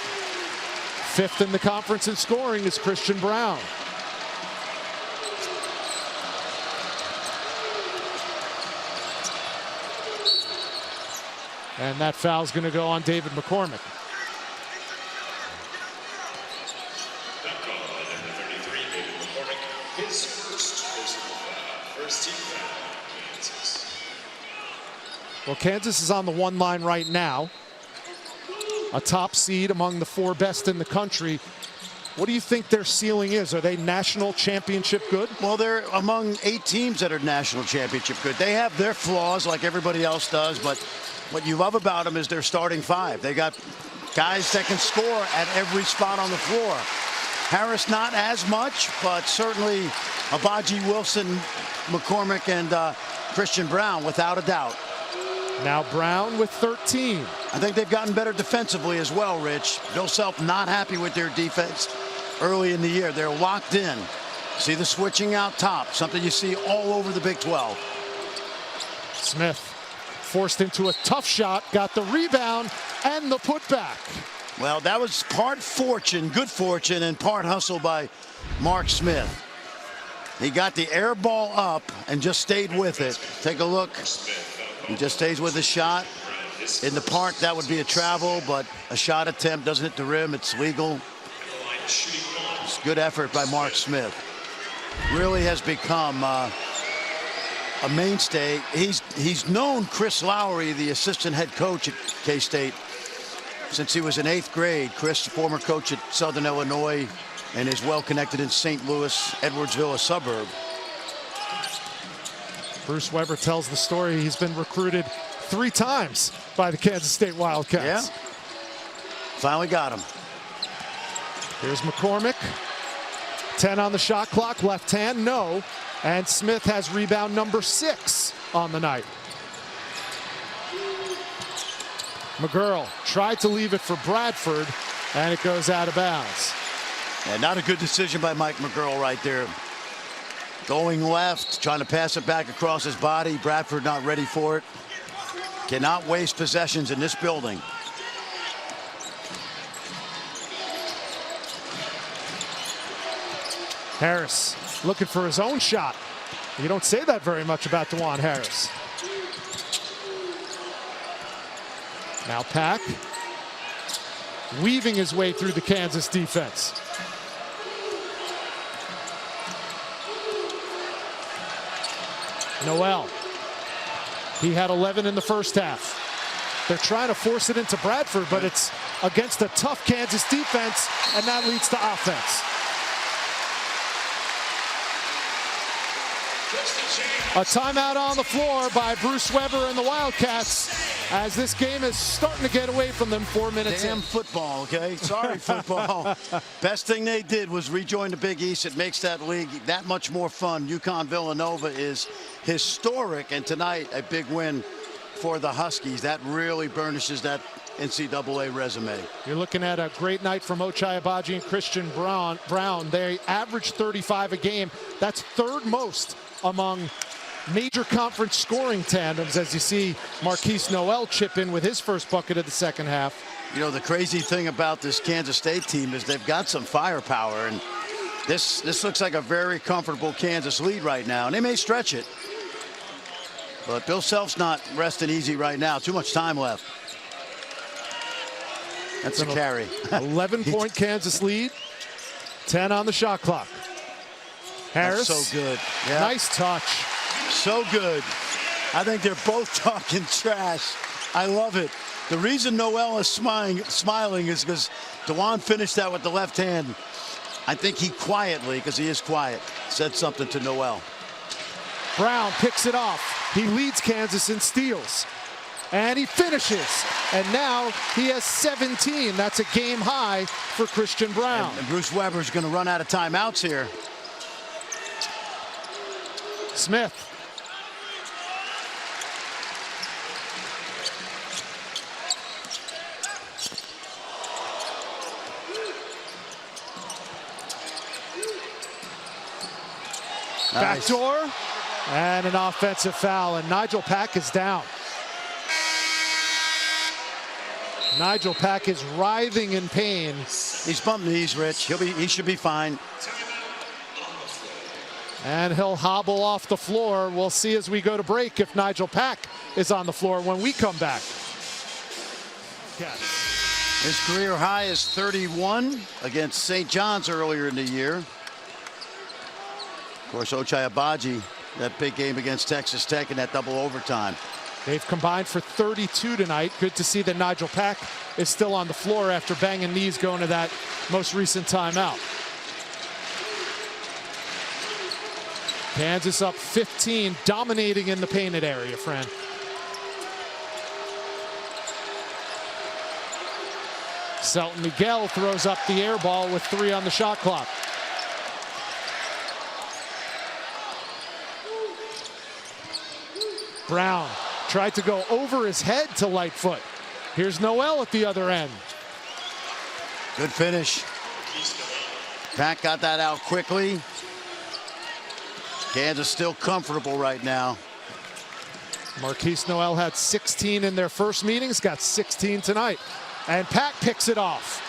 5th in the conference in scoring is Christian Brown. And that foul's going to go on David McCormick. Well, Kansas is on the 1 line right now. A top seed among the 4 best in the country. What do you think their ceiling is? Are they national championship good? Well, they're among 8 teams that are national championship good. They have their flaws like everybody else does, but what you love about them is their starting 5. They got guys that can score at every spot on the floor. Harris not as much, but certainly Agbaji, Wilson, McCormick, and Christian Brown, without a doubt. Now Brown with 13. I think they've gotten better defensively as well, Rich. Bill Self not happy with their defense early in the year. They're locked in. See the switching out top, something you see all over the Big 12. Smith forced into a tough shot, got the rebound and the putback. Well, that was part fortune, good fortune, and part hustle by Mark Smith. He got the air ball up and just stayed with it. Take a look. He just stays with the shot. In the park, that would be a travel, but a shot attempt doesn't hit the rim. It's legal. It's good effort by Mark Smith. Really has become a mainstay. He's known Chris Lowry, the assistant head coach at K-State, since he was in 8th grade. Chris, former coach at Southern Illinois, and is well connected in St. Louis, Edwardsville, a suburb. Bruce Weber tells the story. He's been recruited 3 times by the Kansas State Wildcats. Yeah. Finally got him. Here's McCormick. 10 on the shot clock. Left hand, no. And Smith has rebound number 6 on the night. McGurl tried to leave it for Bradford, and it goes out of bounds. And not a good decision by Mike McGurl right there. Going left, trying to pass it back across his body. Bradford not ready for it. Cannot waste possessions in this building. Harris looking for his own shot. You don't say that very much about DeJuan Harris. Now Pack weaving his way through the Kansas defense. Nowell. He had 11 in the first half. They're trying to force it into Bradford, but it's against a tough Kansas defense, and that leads to offense. A timeout on the floor by Bruce Weber and the Wildcats as this game is starting to get away from them 4 minutes Damn in. football, okay? Sorry, football. Best thing they did was rejoin the Big East. It makes that league that much more fun. UConn-Villanova is historic, and tonight a big win for the Huskies. That really burnishes that NCAA resume. You're looking at a great night from Ochai Agbaji and Christian Brown. They averaged 35 a game. That's third most among major conference scoring tandems, as you see Marquise Nowell chip in with his first bucket of the second half. You know, the crazy thing about this Kansas State team is they've got some firepower, and this looks like a very comfortable Kansas lead right now, and they may stretch it. But Bill Self's not resting easy right now. Too much time left. That's a carry. 11-point Kansas lead, 10 on the shot clock. Harris. That's so good. Yep. Nice touch. So good. I think they're both talking trash. I love it. The reason Nowell is smiling is because DeJuan finished that with the left hand. I think he quietly, because he is quiet, said something to Nowell. Brown picks it off. He leads Kansas in steals. And he finishes. And now he has 17. That's a game high for Christian Brown. And Bruce Weber's going to run out of timeouts here. Smith. Nice. Backdoor. And an offensive foul. And Nigel Pack is down. Nigel Pack is writhing in pain. He's bumped knees, Rich. He should be fine. And he'll hobble off the floor. We'll see as we go to break if Nigel Pack is on the floor when we come back. His career high is 31 against St. John's earlier in the year. Of course, Ochai Agbaji, that big game against Texas Tech in that double overtime. They've combined for 32 tonight. Good to see that Nigel Pack is still on the floor after banging knees going to that most recent timeout. Kansas up 15, dominating in the painted area, friend. Selton Miguel throws up the air ball with 3 on the shot clock. Brown tried to go over his head to Lightfoot. Here's Nowell at the other end. Good finish. Pack got that out quickly. Kansas still comfortable right now. Marquise Nowell had 16 in their first meetings, got 16 tonight. And Pack picks it off.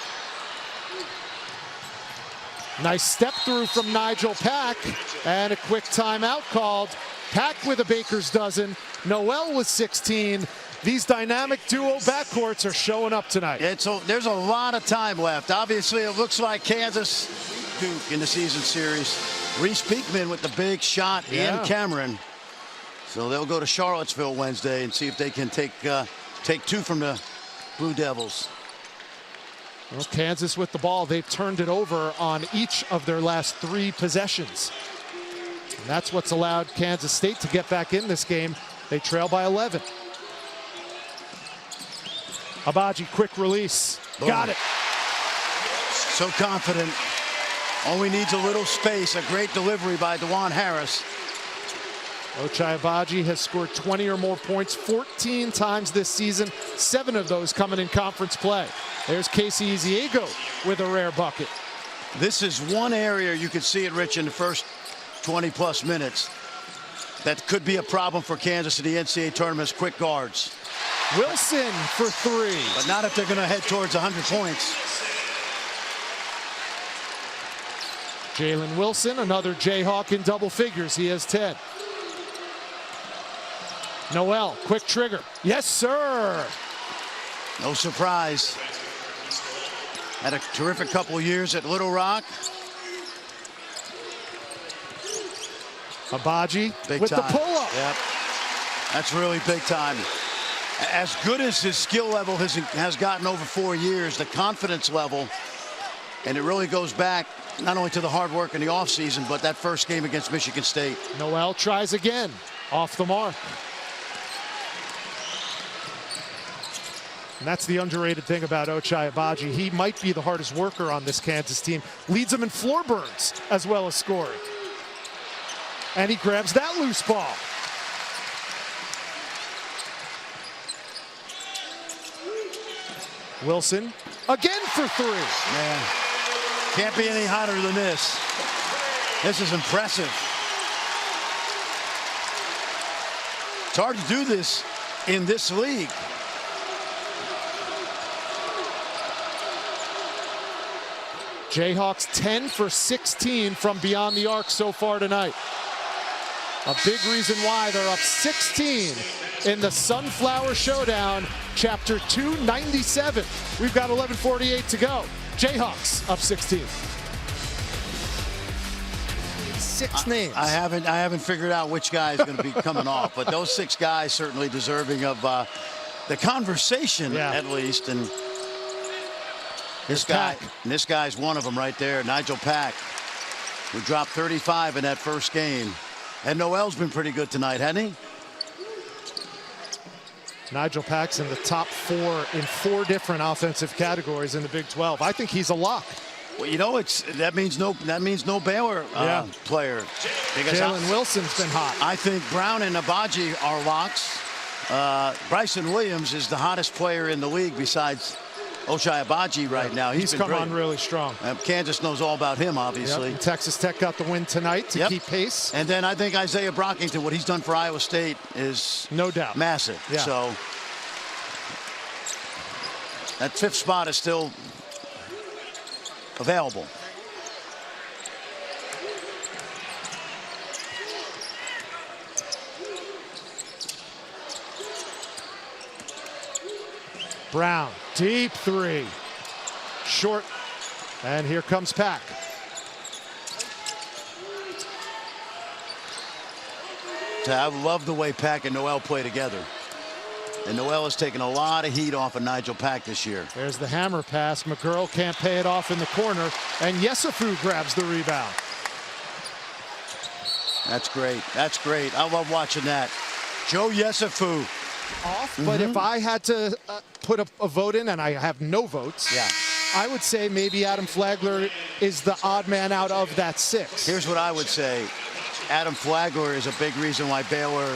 Nice step through from Nigel Pack. And a quick timeout called. Pack with a baker's dozen. Nowell with 16. These dynamic duo backcourts are showing up tonight. There's a lot of time left. Obviously, it looks like Kansas Duke in the season series. Reese Beekman with the big shot in Cameron. So they'll go to Charlottesville Wednesday and see if they can take 2 from the Blue Devils. Well, Kansas with the ball. They've turned it over on each of their last 3 possessions. And that's what's allowed Kansas State to get back in this game. They trail by 11. Agbaji, quick release. Boom. Got it. So confident. Only needs a little space. A great delivery by DeJuan Harris. Ochai Agbaji has scored 20 or more points 14 times this season. 7 of those coming in conference play. There's Casey Eziego with a rare bucket. This is one area you could see it, Rich, in the first 20-plus minutes. That could be a problem for Kansas in the NCAA tournament's quick guards. Wilson for 3. But not if they're going to head towards 100 points. Jalen Wilson, another Jayhawk in double figures. He has 10. Nowell, quick trigger. Yes, sir. No surprise. Had a terrific couple of years at Little Rock. Agbaji Big with time. the pull-up. Yep. That's really big time. As good as his skill level has gotten over 4 years, the confidence level, and it really goes back not only to the hard work in the offseason, but that first game against Michigan State. Nowell tries again, off the mark. And that's the underrated thing about Ochai Agbaji. He might be the hardest worker on this Kansas team. Leads them in floor burns as well as scoring. And he grabs that loose ball. Wilson again for three. Man, can't be any hotter than this. This is impressive. It's hard to do this in this league. Jayhawks 10 for 16 from beyond the arc so far tonight. A big reason why they're up 16 in the Sunflower Showdown, Chapter 297. We've got 11:48 to go. Jayhawks up 16. 6 names. I haven't figured out which guy is going to be coming off, but those 6 guys certainly deserving of the conversation, at least. And this guy's one of them right there, Nigel Pack, who dropped 35 in that first game. And Nowell's been pretty good tonight, hasn't he? Nigel Pack's in the top 4 in 4 different offensive categories in the Big 12. I think he's a lock. Well, you know, that means no Baylor player. Jalen Wilson's been hot. I think Brown and Agbaji are locks. Bryson Williams is the hottest player in the league besides Ochai Agbaji right now. He's come on really strong. Kansas knows all about him, obviously. Texas Tech got the win tonight to keep pace. And then I think Isaiah Brockington, what he's done for Iowa State is no doubt massive. So that 5th spot is still available. Brown, deep 3. Short, and here comes Pack. I love the way Pack and Nowell play together. And Nowell has taken a lot of heat off of Nigel Pack this year. There's the hammer pass. McGurl can't pay it off in the corner, and Yesufu grabs the rebound. That's great. That's great. I love watching that. Joe Yesufu. Off, but if I had to put a vote in, and I have no votes, I would say maybe Adam Flagler is the odd man out of that 6. Here's what I would say. Adam Flagler is a big reason why Baylor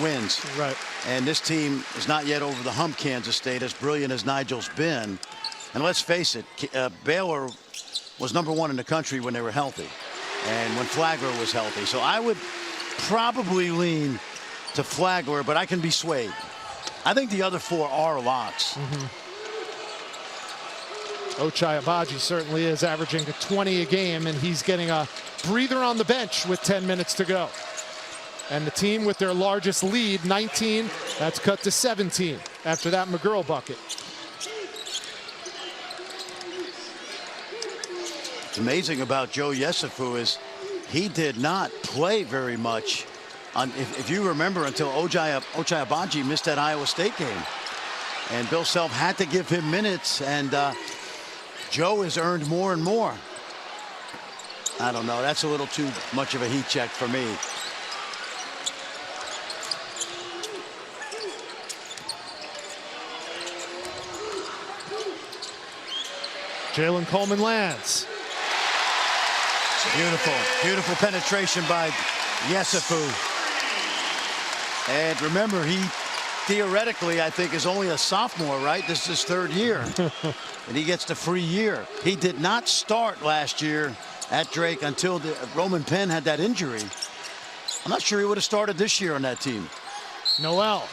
wins. Right. And this team is not yet over the hump, Kansas State, as brilliant as Nigel's been. And let's face it, Baylor was #1 in the country when they were healthy and when Flagler was healthy. So I would probably lean to Flagler, but I can be swayed. I think the other 4 are locks. Ochai Agbaji certainly is averaging 20 a game, and he's getting a breather on the bench with 10 minutes to go. And the team with their largest lead, 19, that's cut to 17 after that McGurl bucket. What's amazing about Joe Yesufu is he did not play very much. If you remember, until Ochai Agbaji missed that Iowa State game. And Bill Self had to give him minutes, and Joe has earned more and more. I don't know. That's a little too much of a heat check for me. Jalen Coleman lands. Beautiful, beautiful penetration by Yesufu. And remember, he theoretically, I think, is only a sophomore, right? This is his 3rd year. And he gets the free year. He did not start last year at Drake until Roman Penn had that injury. I'm not sure he would have started this year on that team. Nowell.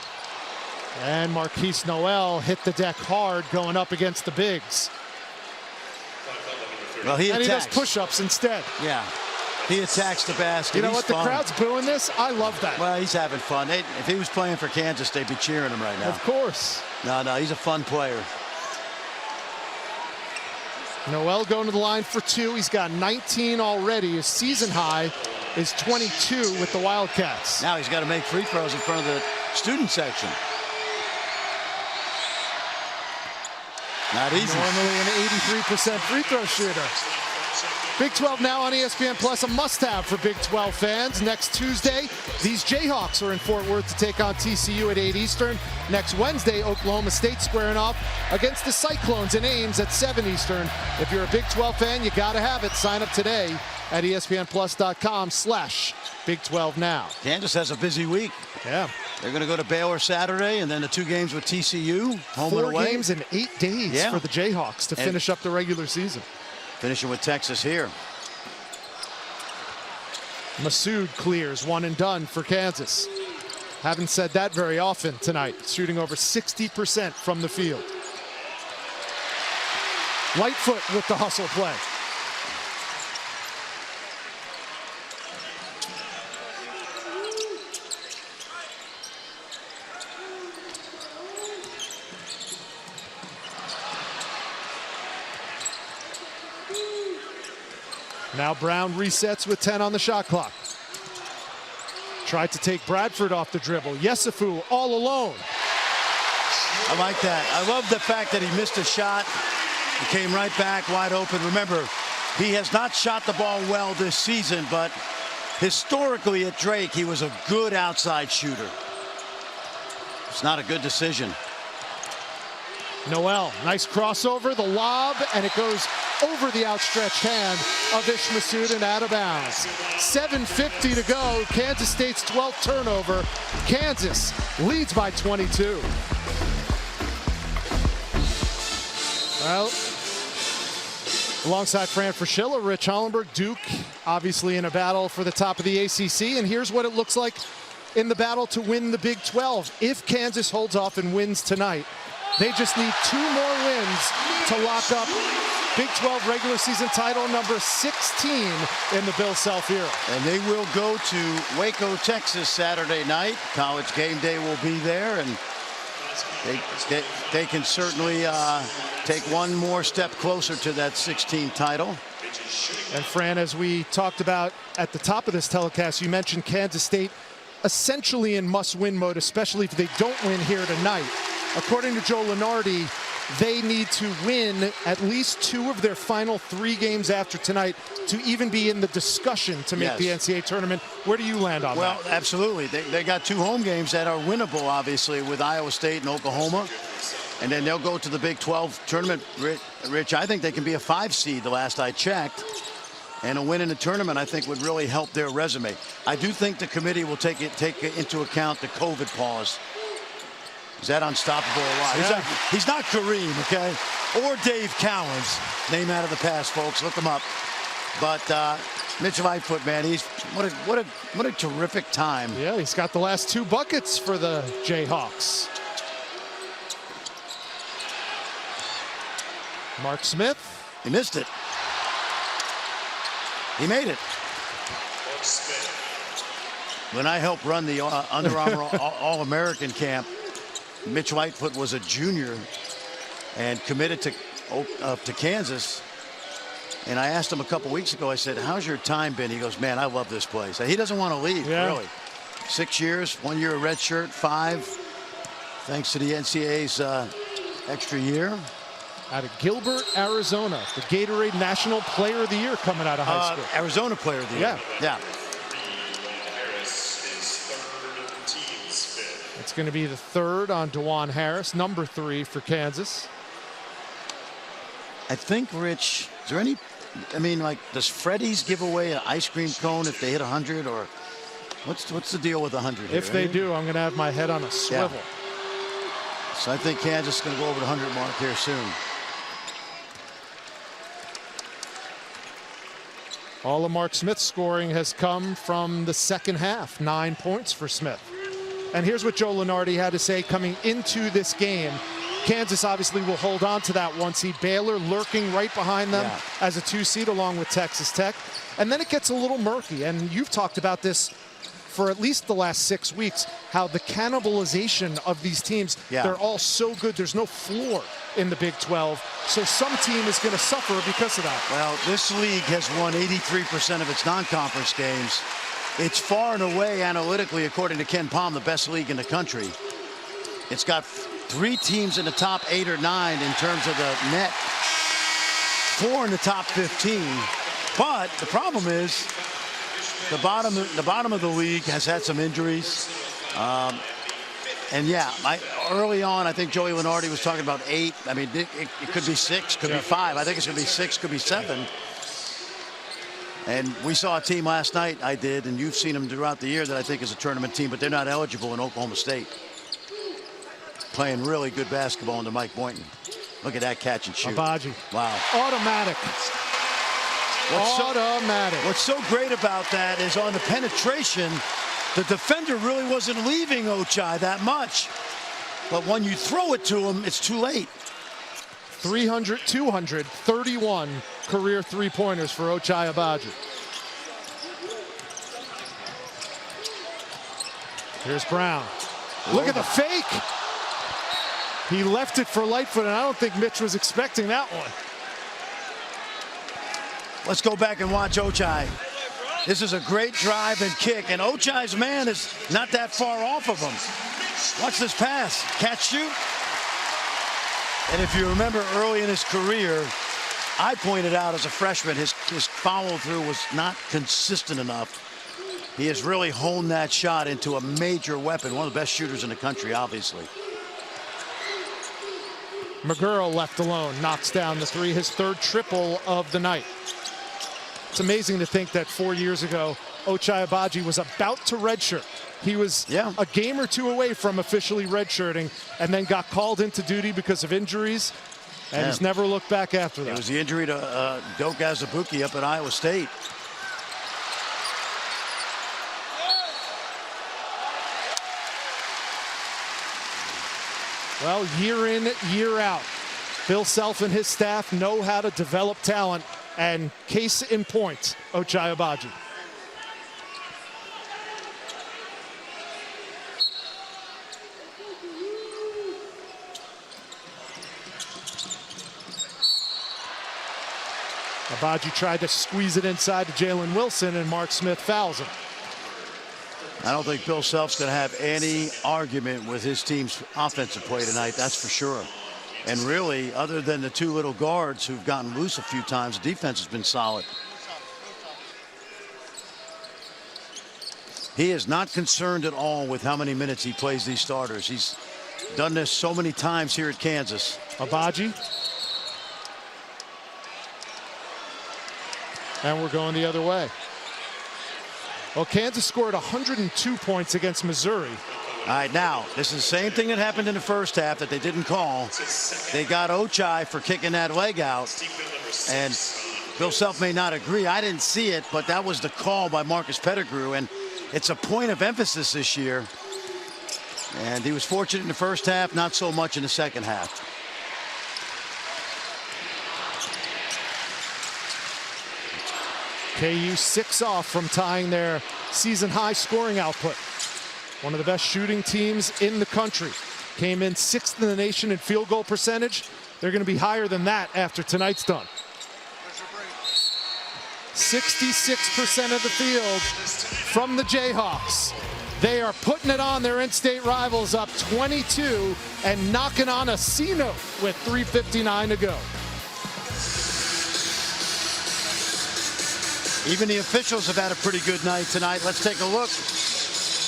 And Marquise Nowell hit the deck hard going up against the bigs. Well, he does push-ups instead. Yeah. He attacks the basket. You know He's what? fun. The crowd's booing this. I love that. Well, he's having fun. If he was playing for Kansas, they'd be cheering him right now. Of course. No, he's a fun player. Nowell going to the line for 2. He's got 19 already. His season high is 22 with the Wildcats. Now he's got to make free throws in front of the student section. Not easy. Normally an 83% free throw shooter. Big 12 now on ESPN Plus, a must-have for Big 12 fans. Next Tuesday, these Jayhawks are in Fort Worth to take on TCU at 8 Eastern. Next Wednesday, Oklahoma State squaring off against the Cyclones in Ames at 7 Eastern. If you're a Big 12 fan, you got to have it. Sign up today at ESPNplus.com/Big 12 now. Kansas has a busy week. Yeah. They're going to go to Baylor Saturday, and then the 2 games with TCU, home and away. 4 games in 8 days for the Jayhawks to finish up the regular season. Finishing with Texas here. Masood clears, 1 and done for Kansas. Haven't said that very often tonight. Shooting over 60% from the field. Lightfoot with the hustle play. Now Brown resets with 10 on the shot clock. Tried to take Bradford off the dribble. Yesufu all alone. I like that. I love the fact that he missed a shot. He came right back wide open. Remember, he has not shot the ball well this season, but historically at Drake, he was a good outside shooter. It's not a good decision. Nowell, nice crossover, the lob, and it goes over the outstretched hand of Ish Masood and out of bounds. 7:50 to go, Kansas State's 12th turnover. Kansas leads by 22. Well, alongside Fran Fraschilla, Rich Hollenberg, Duke obviously in a battle for the top of the ACC, and here's what it looks like in the battle to win the Big 12. If Kansas holds off and wins tonight, they just need 2 more wins to lock up Big 12 regular season title number 16 in the Bill Self era. And they will go to Waco, Texas Saturday night. College game day will be there, and they can certainly take one more step closer to that 16 title. And Fran, as we talked about at the top of this telecast, you mentioned Kansas State essentially in must-win mode, especially if they don't win here tonight. According to Joe Lunardi, they need to win at least 2 of their final 3 games after tonight to even be in the discussion to make the NCAA tournament. Where do you land on that? Well, absolutely. They got 2 home games that are winnable, obviously, with Iowa State and Oklahoma. And then they'll go to the Big 12 tournament. Rich, I think they can be a 5 seed the last I checked. And a win in the tournament, I think, would really help their resume. I do think the committee will take into account the COVID pause. Is that unstoppable or what? Yeah. He's not Kareem, okay? Or Dave Cowens. Name out of the past, folks. Look him up. But Mitch Lightfoot, man, he's what a terrific time. Yeah, he's got the last 2 buckets for the Jayhawks. Mark Smith. He missed it. He made it. When I helped run the Under Armour All-American camp, Mitch Lightfoot was a junior and committed to Kansas. And I asked him a couple weeks ago, I said, how's your time been? He goes, man, I love this place. He doesn't want to leave, really. 6 years, 1 year a red shirt, 5, thanks to the NCAA's extra year. Out of Gilbert, Arizona, the Gatorade National Player of the Year coming out of high school. Arizona Player of the Year. Yeah. It's going to be the 3rd on DeJuan Harris, number 3 for Kansas. I think, Rich, is there any, I mean, like, does Freddy's give away an ice cream cone if they hit 100, or what's the deal with 100 here? If they do, I'm going to have my head on a swivel. Yeah. So I think Kansas is going to go over the 100 mark here soon. All of Mark Smith's scoring has come from the second half, 9 points for Smith. And here's what Joe Lunardi had to say coming into this game. Kansas obviously will hold on to that 1 seed. Baylor lurking right behind them as a 2 seed along with Texas Tech. And then it gets a little murky. And you've talked about this for at least the last 6 weeks, how the cannibalization of these teams, they're all so good. There's no floor in the Big 12. So some team is going to suffer because of that. Well, this league has won 83% of its non-conference games. It's far and away, analytically, according to Ken Palm, the best league in the country. It's got 3 teams in the top 8 or 9 in terms of the net, 4 in the top 15. But the problem is the bottom of the league has had some injuries. And yeah, early on, I think Joey Lenardi was talking about 8. I mean, it could be 6, could be 5. I think it's going to be 6, could be 7. And we saw a team last night, I did, and you've seen them throughout the year that I think is a tournament team, but they're not eligible in Oklahoma State. Playing really good basketball under Mike Boynton. Look at that catch and shoot. Agbaji. Wow. Automatic. Automatic. What's so great about that is on the penetration, the defender really wasn't leaving Ochai that much. But when you throw it to him, it's too late. 231 career three-pointers for Ochai Agbaji. Here's Brown. Look at the fake. He left it for Lightfoot, and I don't think Mitch was expecting that one. Let's go back and watch Ochai. This is a great drive and kick, and Ochai's man is not that far off of him. Watch this pass. Catch, shoot. And if you remember early in his career, I pointed out as a freshman, his follow-through was not consistent enough. He has really honed that shot into a major weapon, one of the best shooters in the country, obviously. McGurl left alone, knocks down the 3, his 3rd triple of the night. It's amazing to think that 4 years ago, Ochai Agbaji was about to redshirt. He was a game or 2 away from officially redshirting, and then got called into duty because of injuries, and he's never looked back after that. It was the injury to Doak Azubuike up at Iowa State. Well, year in, year out, Bill Self and his staff know how to develop talent, and case in point, Ochai Agbaji. Agbaji tried to squeeze it inside to Jalen Wilson, and Mark Smith fouls him. I don't think Bill Self's going to have any argument with his team's offensive play tonight, that's for sure. And really, other than the 2 little guards who've gotten loose a few times, the defense has been solid. He is not concerned at all with how many minutes he plays these starters. He's done this so many times here at Kansas. Agbaji. And we're going the other way. Well, Kansas scored 102 points against Missouri. All right, now, this is the same thing that happened in the first half that they didn't call. They got Ochai for kicking that leg out. And Bill Self may not agree. I didn't see it, but that was the call by Marcus Pettigrew. And it's a point of emphasis this year. And he was fortunate in the first half, not so much in the second half. KU 6 off from tying their season-high scoring output. One of the best shooting teams in the country. Came in 6th in the nation in field goal percentage. They're going to be higher than that after tonight's done. 66% of the field from the Jayhawks. They are putting it on their in-state rivals, up 22 and knocking on a C-note with 3:59 to go. Even the officials have had a pretty good night tonight. Let's take a look.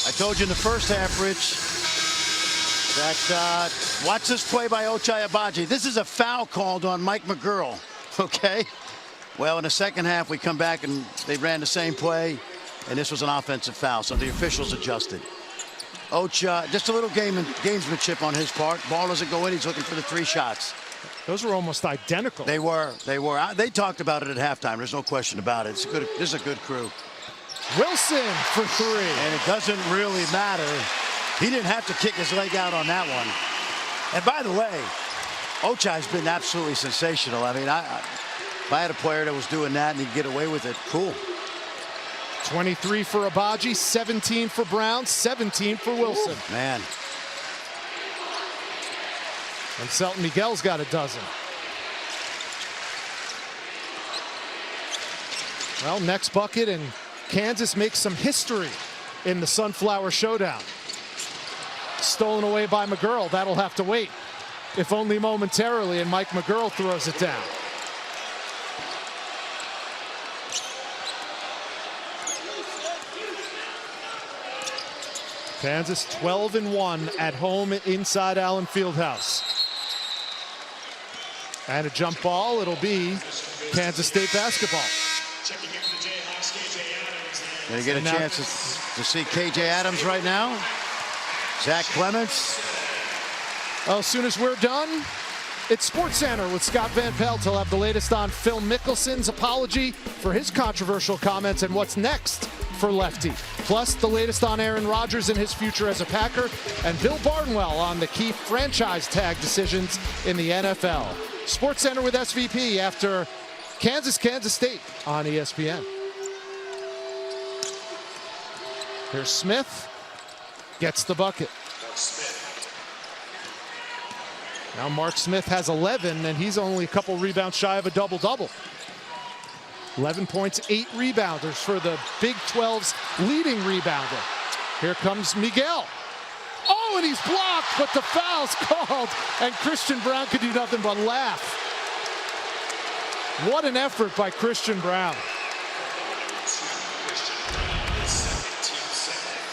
I told you in the first half, Rich, that watch this play by Ochai Agbaji. This is a foul called on Mike McGurl, okay? Well, in the second half, we come back and they ran the same play, and this was an offensive foul, so the officials adjusted. Ochai, just a little gamesmanship on his part. Ball doesn't go in, he's looking for the 3 shots. Those were almost identical. They were. They talked about it at halftime. There's no question about it. This is a good crew. Wilson for 3. And it doesn't really matter. He didn't have to kick his leg out on that one. And by the way, Ochai's been absolutely sensational. I mean, if I had a player that was doing that and he'd get away with it, cool. 23 for Agbaji, 17 for Brown, 17 for Wilson. Ooh, man. And Selton Miguel's got a dozen. Well, next bucket, and Kansas makes some history in the Sunflower Showdown. stolen away by McGurl. That'll have to wait, if only momentarily, and Mike McGurl throws it down. Kansas 12-1 at home inside Allen Fieldhouse. And a jump ball, it'll be Kansas State basketball. Gonna get a chance to see KJ Adams right now. Zach Clements. Well, as soon as we're done, it's Sports Center with Scott Van Pelt. He'll have the latest on Phil Mickelson's apology for his controversial comments and what's next for Lefty. Plus, the latest on Aaron Rodgers and his future as a Packer, and Bill Barnwell on the key franchise tag decisions in the NFL. Sports Center with SVP after Kansas State on ESPN. Here's Smith. Gets the bucket. Now Mark Smith has 11, and he's only a couple rebounds shy of a double-double. 11 points, 8 rebounders for the Big 12's leading rebounder. Here comes Miguel. Oh, and he's blocked, but the foul's called, and Christian Braun could do nothing but laugh. What an effort by Christian Braun.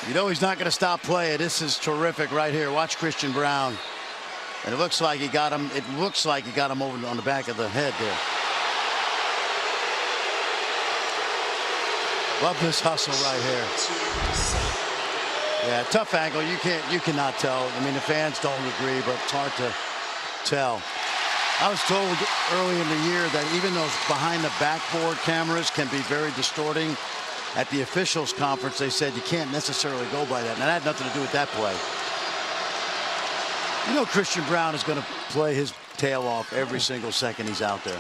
You know he's not going to stop playing. This is terrific right here. Watch Christian Braun. And it looks like he got him. It looks like he got him over on the back of the head there. Love this hustle right here. Yeah, tough angle. You cannot tell. I mean, the fans don't agree, but it's hard to tell. I was told early in the year that even those behind the backboard cameras can be very distorting. At the officials conference, they said you can't necessarily go by that. And that had nothing to do with that play. You know Christian Braun is going to play his tail off every single second he's out there.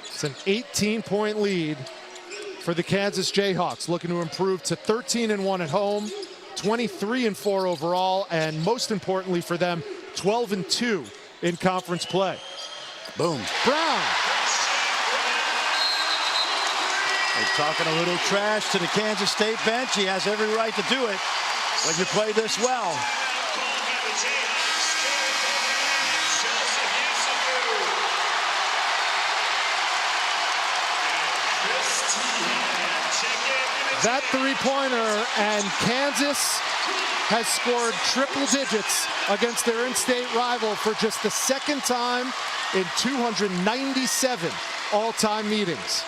It's an 18-point lead for the Kansas Jayhawks, looking to improve to 13-1 at home, 23-4 overall, and most importantly for them, 12-2 in conference play. Boom. Braun. They're talking a little trash to the Kansas State bench. He has every right to do it when you play this well. That three-pointer, and Kansas has scored triple digits against their in-state rival for just the second time in 297 all-time meetings.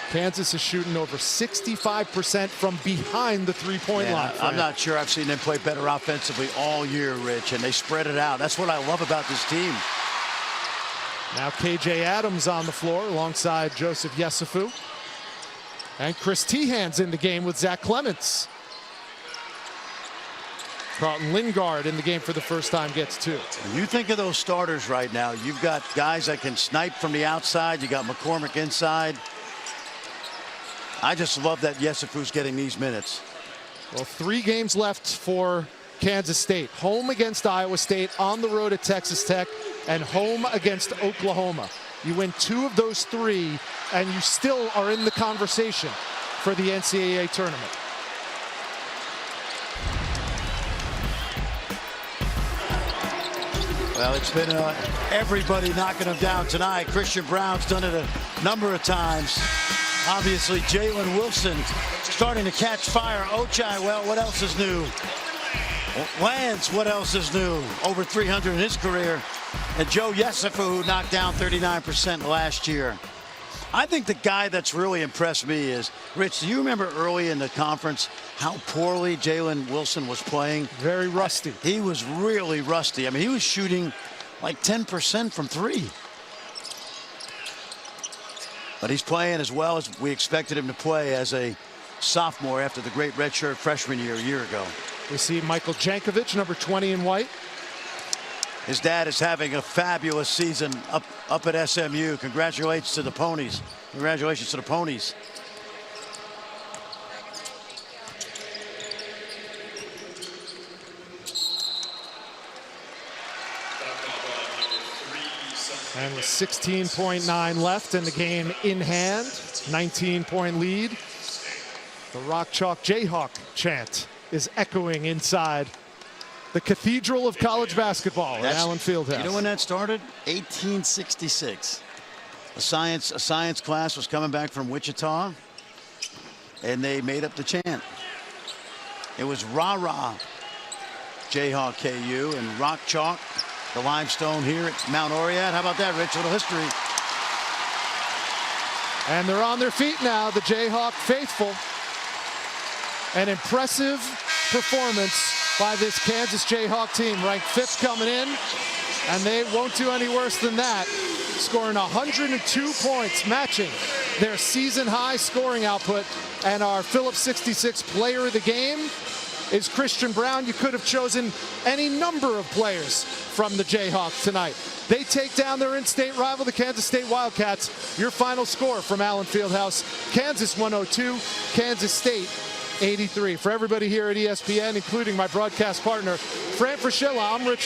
Kansas is shooting over 65% from behind the three-point line. I'm not sure I've seen them play better offensively all year, Rich, and they spread it out. That's what I love about this team. Now KJ Adams on the floor alongside Joseph Yesufu. And Chris Teahan's in the game with Zach Clements. Carlton Lingard in the game for the first time gets 2. When you think of those starters right now, you've got guys that can snipe from the outside. You got McCormick inside. I just love that Yesufu's getting these minutes. Well, 3 games left for Kansas State. Home against Iowa State, on the road at Texas Tech, and home against Oklahoma. You win 2 of those 3, and you still are in the conversation for the NCAA tournament. Well, it's been everybody knocking him down tonight. Christian Braun's done it a number of times. Obviously, Jalen Wilson starting to catch fire. Ochai, well, what else is new? Lance, what else is new? Over 300 in his career. And Joe Yesufu, who knocked down 39% last year. I think the guy that's really impressed me is, Rich, do you remember early in the conference how poorly Jalen Wilson was playing? Very rusty. He was really rusty. I mean, he was shooting like 10% from 3. But he's playing as well as we expected him to play as a sophomore after the great redshirt freshman year a year ago. We see Michael Jankovic, number 20 in white. His dad is having a fabulous season up at SMU. Congratulations to the Ponies. Congratulations to the Ponies. And with 16.9 left and the game in hand, 19-point lead. The Rock Chalk Jayhawk chant is echoing inside the Cathedral of College Basketball at Allen Fieldhouse. You know when that started? 1866. A science class was coming back from Wichita, and they made up the chant. It was rah-rah Jayhawk KU and Rock Chalk, the limestone here at Mount Oriat. How about that, Rich? A little history. And they're on their feet now, the Jayhawk faithful. An impressive performance by this Kansas Jayhawk team, ranked 5th coming in, and they won't do any worse than that, scoring 102 points, matching their season-high scoring output. And our Phillips 66 player of the game is Christian Brown. You could have chosen any number of players from the Jayhawks tonight. They take down their in-state rival, the Kansas State Wildcats. Your final score from Allen Fieldhouse: Kansas 102, Kansas State 83. For everybody here at ESPN, including my broadcast partner, Fran Fraschilla, I'm Rich